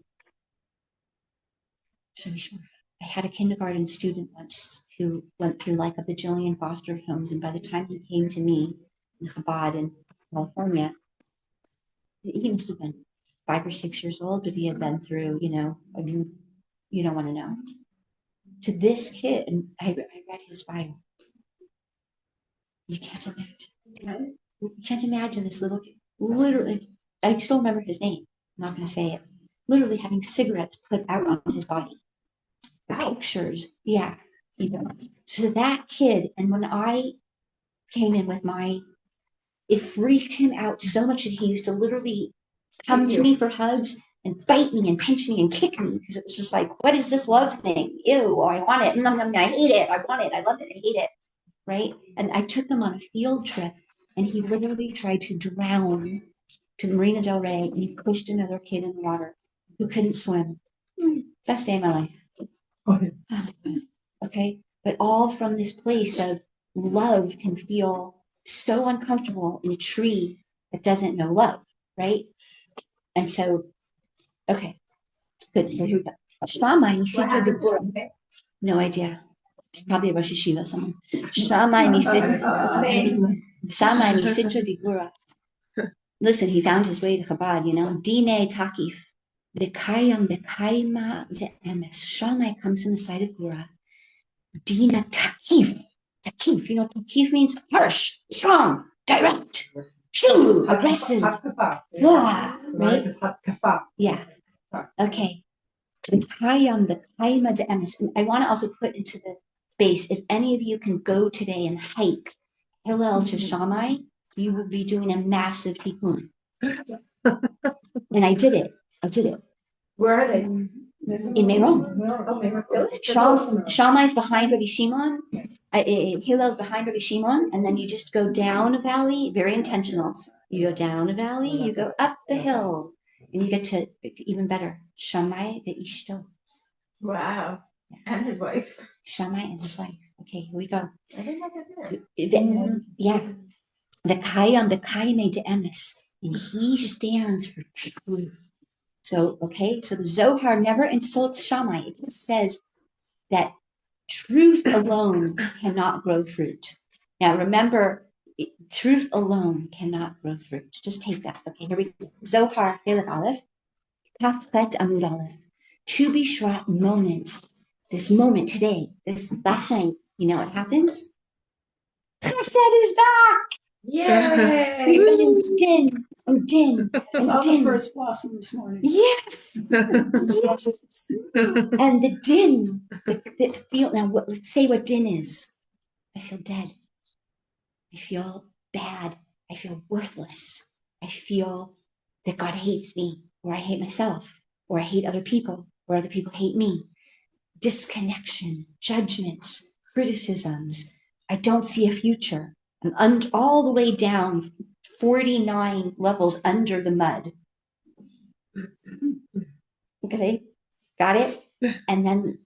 I had a kindergarten student once who went through like a bajillion foster homes, and by the time he came to me in Chabad in California, he must have been 5 or 6 years old, but he had been through, you don't want to know. To this kid, and I read his bio. You can't imagine. You can't imagine this little kid. Literally, I still remember his name. I'm not going to say it. Literally having cigarettes put out on his body. Pictures. Yeah. So that kid, and when I came in with it freaked him out so much that he used to literally come to me for hugs and fight me and pinch me and kick me because it was just like, what is this love thing? Ew, I want it. I hate it. I want it. I love it. I hate it. Right? And I took them on a field trip, and he literally tried to drown to Marina Del Rey, and he pushed another kid in the water who couldn't swim. Best day of my life. Okay? But all from this place of love can feel so uncomfortable in a tree that doesn't know love, right? And so, okay, good. So here we go. Shama, you see through the book. No idea. It's probably a Rosh Hashiva, someone. Shama, Nisitra Digura. Listen, he found his way to Chabad, Dine Takif. V'kayam v'kayma de'emes. Shammai comes from the side of Gura. Dina Takif. Takif, Takif means harsh, strong, direct, true, aggressive. Yeah, right? Yeah. Okay. V'kayam v'kayma de'emes. And I want to also put into the space, if any of you can go today and hike Hillel to Shammai, you will be doing a massive tikkun. And I did it.
Where are they?
In Meron.
Really?
Shammai's behind Rabbi Shimon. Hillel's behind Rabbi Shimon, and then you just go down a valley, very intentional. You go down a valley, you go up the hill, and you get to even better. Shammai the Ishto.
Wow. And his wife.
Shammai and his wife. Okay, here we go.
I didn't know that.
Yeah. The Kaime de Emes, and he stands for truth. So the Zohar never insults Shammai. It just says that truth alone cannot grow fruit. Now remember, truth alone cannot grow fruit. Just take that. Okay, here we go. Zohar, Helek Aleph, Kafret Amud Aleph. To be Shvat moment, this moment today, this last night, what happens? Chesed is back!
Yay!
We've been in din, and din, and din.
First blossom this morning.
Yes. Yes. And the din, that feel now. Let's say what din is. I feel dead. I feel bad. I feel worthless. I feel that God hates me, or I hate myself, or I hate other people, or other people hate me. Disconnection, judgments, criticisms. I don't see a future. I'm all the way down 49 levels under the mud. Okay, got it? And then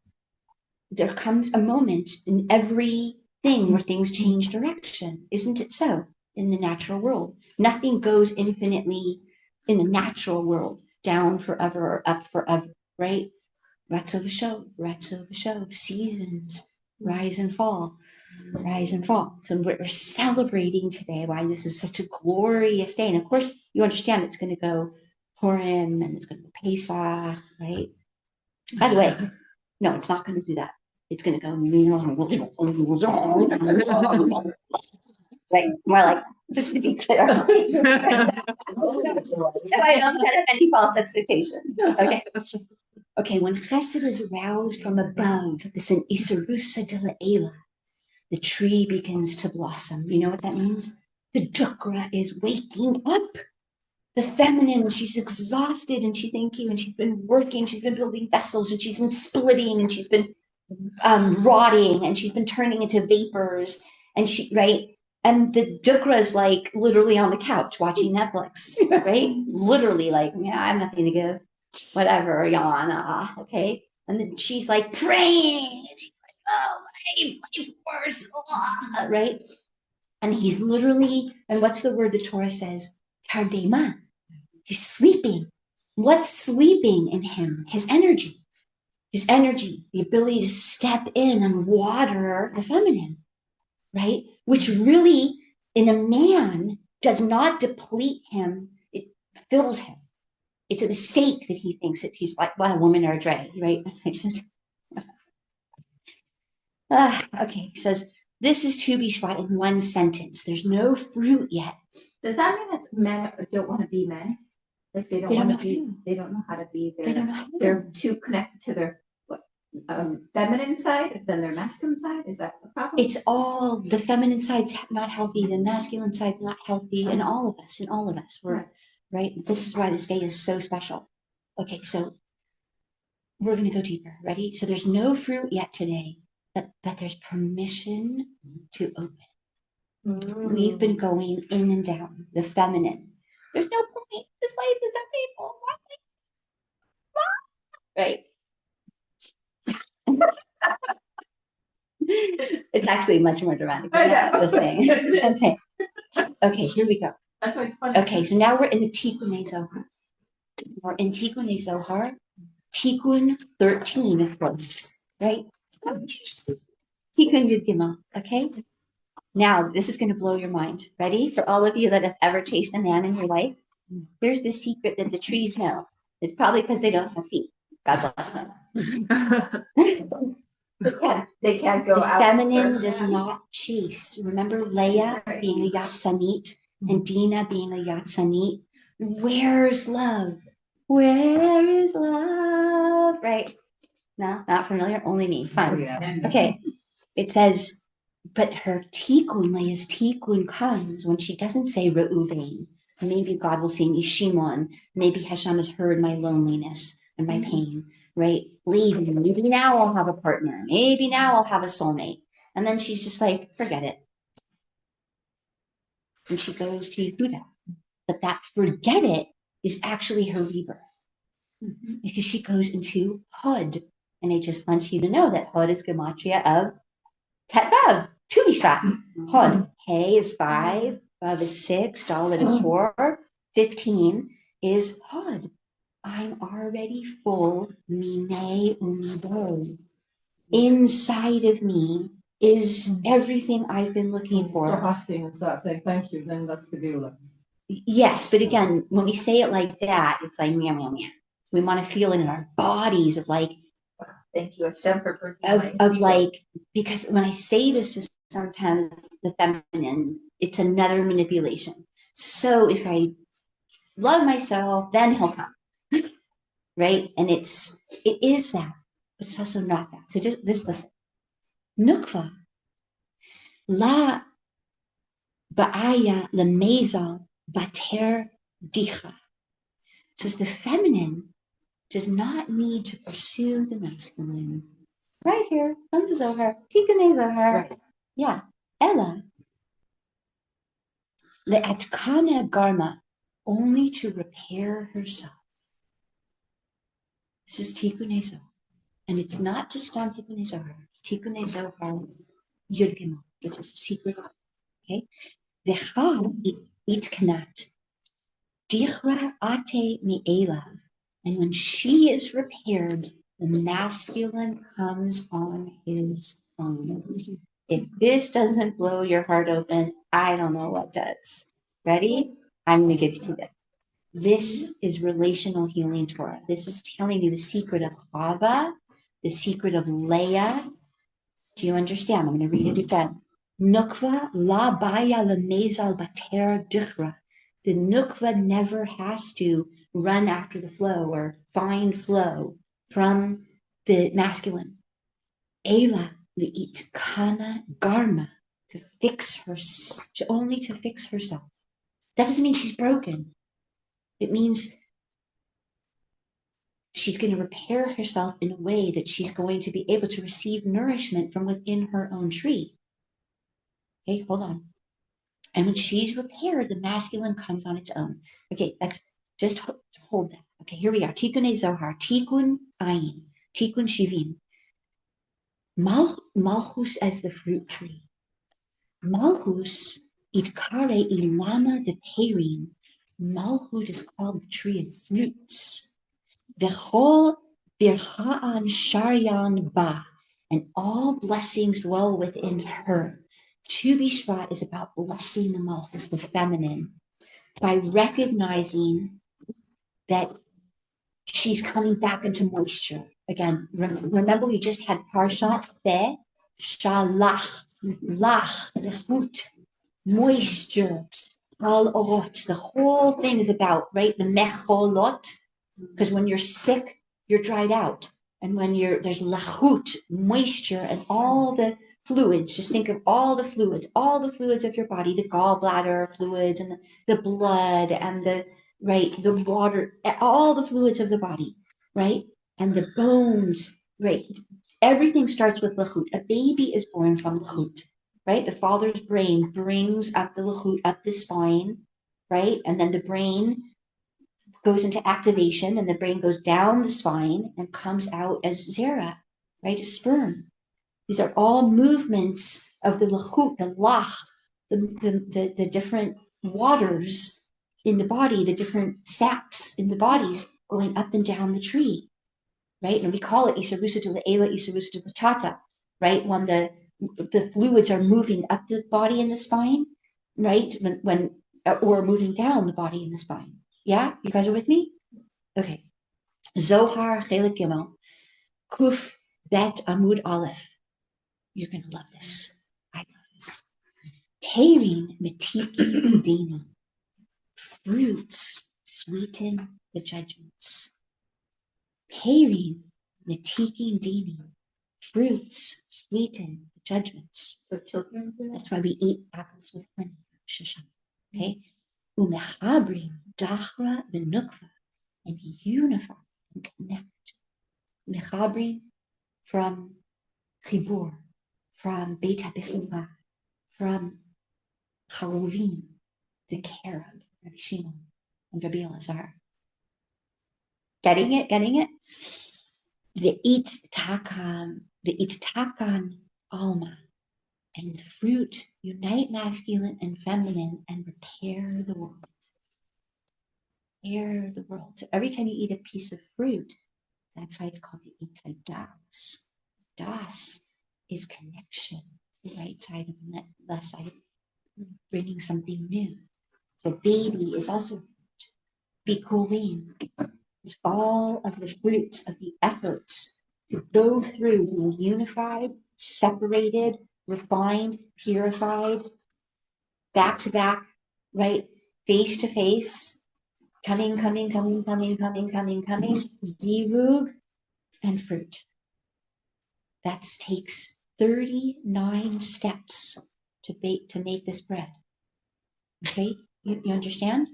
there comes a moment in everything where things change direction. Isn't it so in the natural world? Nothing goes infinitely in the natural world, down forever or up forever, right? Rechov HaPalmach, seasons, rise and fall. So we're celebrating today why this is such a glorious day. And of course, you understand it's going to go Purim and it's going to go Pesach, right? By the way, no, it's not going to do that. It's going to go right, more like, just to be clear. So I don't set up any false expectation. Okay, when chesed is aroused from above, this an isarusa de la'ela, the tree begins to blossom. You know what that means? The dukra is waking up. The feminine, she's exhausted and she's thinking, and she's been working, she's been building vessels, and she's been splitting, and she's been rotting, and she's been turning into vapors, and and the dukra is like literally on the couch watching Netflix, right? Literally like, yeah, I have nothing to give, whatever, Yana, okay? And then she's like praying, and she's like, oh, life force, right? And he's literally, and what's the word the Torah says? Tardema. He's sleeping. What's sleeping in him? His energy. his energy, the ability to step in and water the feminine, right? Which really, in a man, does not deplete him, it fills him. It's a mistake that he thinks that he's like, well, women are dry, right? Okay, he says, this is to be shvat in one sentence. There's no fruit yet.
Does that mean that men don't want to be men? Like they don't
They don't
want to
know
be,
how.
they don't know how to be
They don't
their,
know how.
they're too connected to their feminine side than their masculine side? Is that the problem?
It's all the feminine side's not healthy, the masculine side's not healthy, in all of us, we're right. This is why this day is so special. Okay, so we're gonna go deeper. Ready? So there's no fruit yet today, but there's permission to open. We've been going in and down the feminine. There's no point. This life is so painful. Right? It's actually much more dramatic than that. Just saying. Okay, here we go.
That's why it's funny.
Okay, so now we're in the Tikkun Zohar. We're in Tikkun Zohar, Tikkun 13, of course, right? Tikkun Yud Gimel, okay? Now, this is going to blow your mind. Ready? For all of you that have ever chased a man in your life, here's the secret that the trees know. It's probably because they don't have feet. God bless them.
They can't go
The
out.
feminine
first.
does not chase. Remember Leah being a Yatsanit and Dinah being a Yatsanit? Where's love? Where is love? Right? No, not familiar? Only me. Fine. Okay. It says, but her tikkun, Leah's tikkun comes when she doesn't say Reuven. Maybe God will see me Shimon. Maybe Hashem has heard my loneliness and my pain, right? Leave me. Maybe now I'll have a partner. Maybe now I'll have a soulmate. And then she's just like, forget it. And she goes to Yehuda. But that forget it is actually her rebirth. Because she goes into Hod. And I just want you to know that Hod is gematria of Tetvav, Tu B'Shvat. Hod. Hey is 5, Vav is 6, Dalet is 4, 15 is Hod. I'm already full, Minei Umibod. Inside of me is everything I've been looking for.
Stop asking and start saying thank you, then that's the deal.
Yes, but again, when we say it like that, it's like meow, meow, meow. We want to feel it in our bodies of like,
Thank you, Hashem, for bringing
of like, because when I say this to sometimes the feminine, it's another manipulation. So if I love myself, then he'll come. Right? And it is that, but it's also not that. So just listen. Nukva. La ba'aya lemezal bater dicha. Says the feminine does not need to pursue the masculine. Right here, from the Zohar, Tikkun Zohar.
Right.
Yeah. Ella. Le'atkana garma, only to repair herself. This is Tikkun Zohar. And it's not just on Tikkun Zohar. Tikkun Zohar Yud Gimel, which is a secret. Okay. V'cha itknat dichra ate mi'ela. And when she is repaired, the masculine comes on his own. If this doesn't blow your heart open, I don't know what does. Ready? I'm going to give you to this. This is relational healing Torah. This is telling you the secret of Chava, the secret of Leah. Do you understand? I'm going to read it again. Nukva la baya lemezal bater dichra. The nukva never has to run after the flow or find flow from the masculine. Ela li'it kana garma, to fix her, only to fix herself. That doesn't mean she's broken. It means she's going to repair herself in a way that she's going to be able to receive nourishment from within her own tree. Okay, hold on. And when she's repaired, the masculine comes on its own. Okay, that's just hold that. Okay, here we are. Tikkun Zohar, Tikkun Ayin, Tikkun Shivim. Malchus as the fruit tree. Malchus itkare ilama de perin. Malchut is called the tree of fruits. V'chol Bircha'an Sharyan Ba, and all blessings dwell within her. Tu B'Shvat is about blessing the Malchus, the feminine, by recognizing that she's coming back into moisture. Again, remember we just had Parshat Be, Shalach, Lach, Lechut, moisture, Al Orot. The whole thing is about, right, the Mecholot, because when you're sick, you're dried out. And when there's Lachut, moisture, and all the fluids, just think of all the fluids of your body, the gallbladder fluids and the blood and the water, all the fluids of the body, right? And the bones, right? Everything starts with Lachut. A baby is born from Lachut, right? The father's brain brings up the Lachut, up the spine, right? And then the brain goes into activation and the brain goes down the spine and comes out as zera, right? A sperm. These are all movements of the lachut, the lach, the different waters in the body, the different saps in the bodies going up and down the tree, right? And we call it isarusa to the ela, isarusa to the chata, right? When the fluids are moving up the body and the spine, right? Or moving down the body and the spine. Yeah, you guys are with me? Okay. Zohar Chelik Gimel, Kuf Bet Amud Aleph. You're going to love this. I love this. Peirin Metiki Udini. Fruits sweeten the judgments. Peirin Metiki Udini. Fruits sweeten the judgments.
So children do that?
That's why we eat apples with honey. Okay? Umechabrim Dachra Benukva. And unify and connect. Mechabrim from Chibur, from Beit HaBechura, from Charovim, the Kerub, Rabbi Shimon, and Rabbi Elazar. Getting it? The Takan Alma, and the fruit unite masculine and feminine and repair the world. Repair the world. So every time you eat a piece of fruit, that's why it's called the Eitzah Das. Das is connection, the right side of the left side, bringing something new. So baby is also fruit. Bikurim is all of the fruits of the efforts to go through being unified, separated, refined, purified, back to back, right? Face to face, coming, zivug, and fruit. That takes 39 steps to make this bread. Okay, you understand?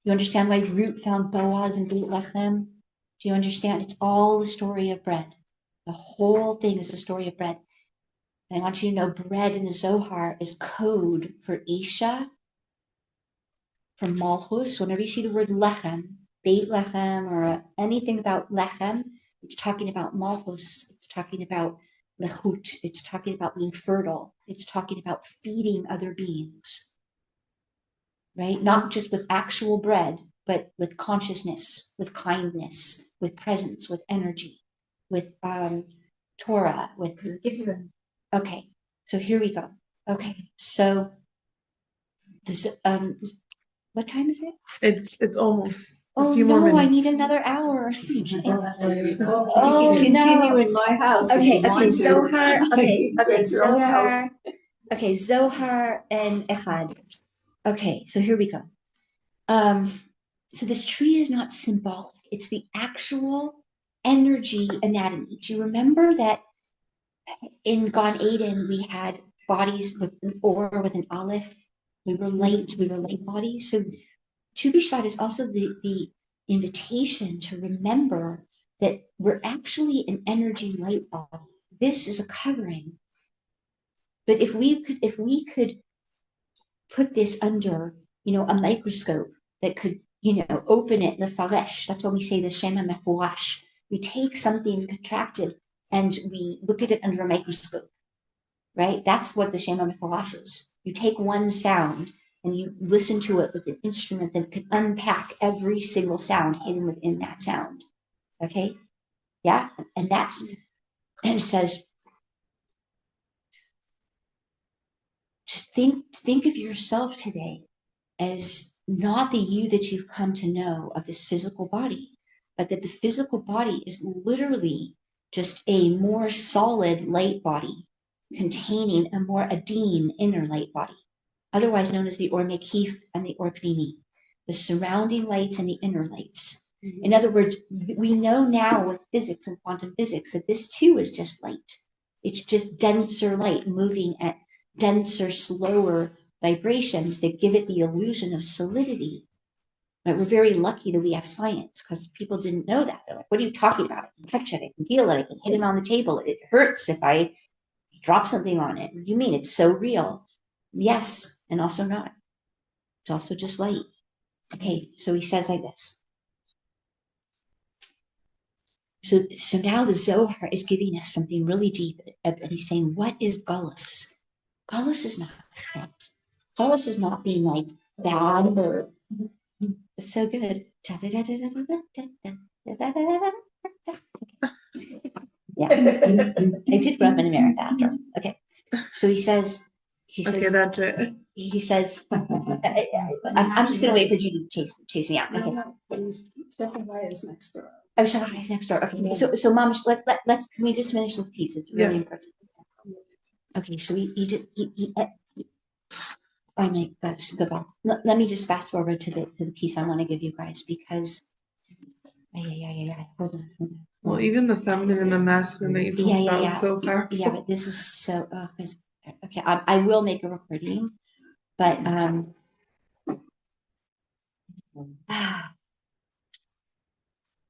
You understand why Ruth found Boaz and Beit Lechem? Do you understand? It's all the story of bread. The whole thing is the story of bread. And I want you to know bread in the Zohar is code for Isha, for Malchus. Whenever you see the word Lechem, Beit Lechem, or anything about Lechem, it's talking about Malchus. It's talking about Lechut. It's talking about being fertile. It's talking about feeding other beings. Right? Not just with actual bread, but with consciousness, with kindness, with presence, with energy, with Torah, with
It gives you a
okay. So here we go. Okay. So this what time is it?
It's almost a
Oh
few more
no,
minutes.
I need another hour.
Oh,
Oh,
you can continue
no.
in my house. if
Okay,
you want
okay,
to.
Zohar, okay,
It's your own house.
Zohar, okay, Zohar and Echad. Okay, so here we go. So this tree is not symbolic, it's the actual energy anatomy. Do you remember that in Gan Eden we had bodies with an or with an aleph? We were light bodies. So Tu B'Shvat is also the invitation to remember that we're actually an energy light body. This is a covering. But if we could put this under, a microscope that could, open it, the faresh, that's when we say the Shema Mefurash. We take something contracted and we look at it under a microscope, right? That's what the Shema Mefurash is. You take one sound and you listen to it with an instrument that can unpack every single sound hidden within that sound, okay? Yeah, and it says, just think of yourself today as not the you that you've come to know of this physical body, but that the physical body is literally just a more solid light body containing a more adin inner light body, otherwise known as the Or Mekif and the Or Pnimi, the surrounding lights and the inner lights. In other words, we know now with physics and quantum physics that this too is just light. It's just denser light moving at denser, slower vibrations that give it the illusion of solidity. But we're very lucky that we have science, because people didn't know that. They're like, what are you talking about? I can touch it, I can feel it, I can hit it on the table. It hurts if I drop something on it. What do you mean? It's so real. Yes, and also not. It's also just light. Okay, so he says like this. So now the Zohar is giving us something really deep, and he's saying, what is Gullus? Gullus is not effect. Gullus is not being like bad or it's so good. Yeah, I did grow up in America after all. Okay, so he says,
Okay, that's it.
he says, I'm just gonna wait for Judy to chase me out. Okay.
Saraya is next door.
Oh, Saraya is next door. Okay, so Mom, let's can we just finish this piece? It's really important. Okay, so he oh my gosh, go back. Let me just fast forward to the piece I want to give you guys, because hold on.
Well, even the feminine and the masculine that you told me that was so powerful.
Yeah, but this is so okay. I will make a recording, but oh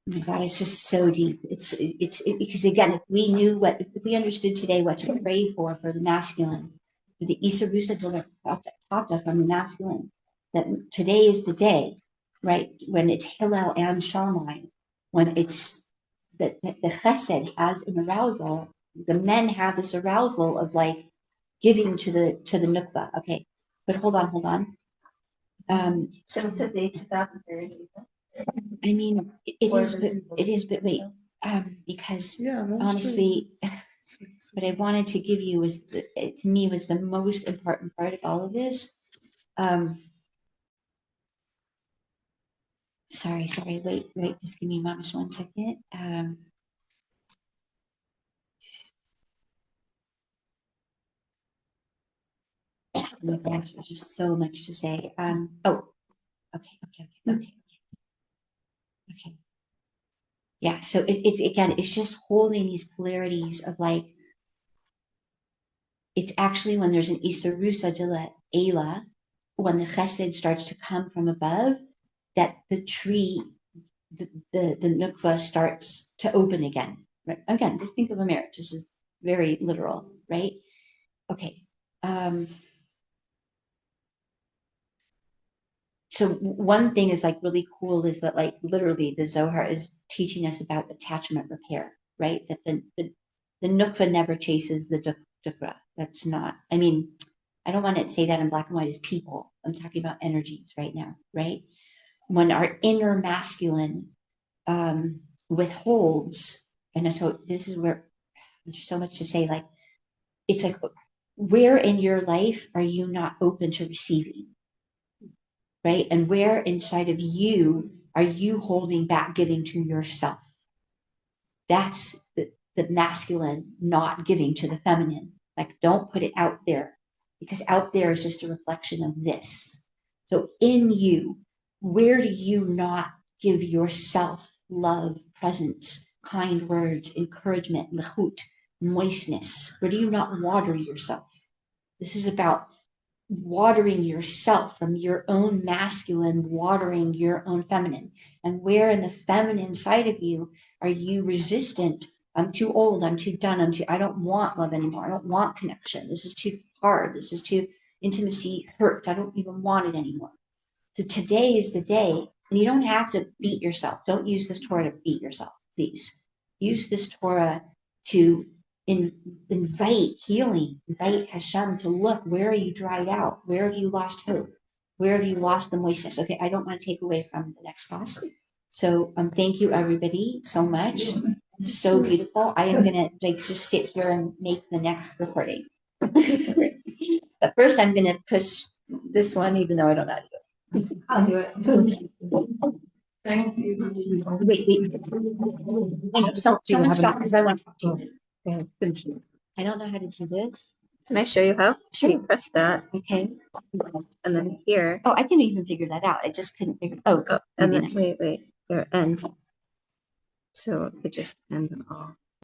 my God, it's just so deep. It's because again, if we understood today what to pray for the masculine, for the Isarusa Tata from the masculine, that today is the day, right? When it's Hillel and Shammai, when it's that the Chesed has an arousal, the men have this arousal of like giving to the Nukba. Okay, but hold on.
So it's a date to that, there is either.
I mean, it is, but wait, because honestly, what I wanted to give you was, to me, was the most important part of all of this. Sorry, wait, just give me Mamish 1 second. Oh my gosh, there's just so much to say. Okay. Yeah, so it's again, it's just holding these polarities of like, it's actually when there's an Isarusa Dila Ela, when the Chesed starts to come from above, that the tree, the Nukva starts to open again. Right? Again, just think of a marriage. This is very literal, right? Okay. So one thing is like really cool is that like literally the Zohar is teaching us about attachment repair, right? That the Nukva never chases the Dukra. That's not, I mean, I don't want to say that in black and white as people. I'm talking about energies right now, right? When our inner masculine withholds, and so this is where there's so much to say, like, it's like, where in your life are you not open to receiving? Right? And where inside of you are you holding back giving to yourself? That's the masculine not giving to the feminine. Like, don't put it out there, because out there is just a reflection of this. So in you, where do you not give yourself love, presence, kind words, encouragement, lechut, moistness? Where do you not water yourself? This is about watering yourself from your own masculine, watering your own feminine. And where in the feminine side of you are you resistant? I'm too old, I'm too done, I don't want love anymore. I don't want connection. This is too hard. This is too, intimacy hurts. I don't even want it anymore. So today is the day, and you don't have to beat yourself. Don't use this Torah to beat yourself, please. Use this Torah to invite healing, invite Hashem to look, where are you dried out? Where have you lost hope? Where have you lost the moistness? Okay, I don't want to take away from the next class. So thank you everybody so much. This is so beautiful. I am gonna like just sit here and make the next recording. But first, I'm gonna push this one, even though I don't know how to do it.
I'll do it.
Thank you.
Wait. I know, someone stop because I want to talk to you. I don't know how to do this.
Can I show you how?
Sure.
You press that,
Okay.
and then here.
Oh, I can even figure that out. I just couldn't figure. Oh,
Oh, and then
maybe not.
wait, here, end. So it could just end them all.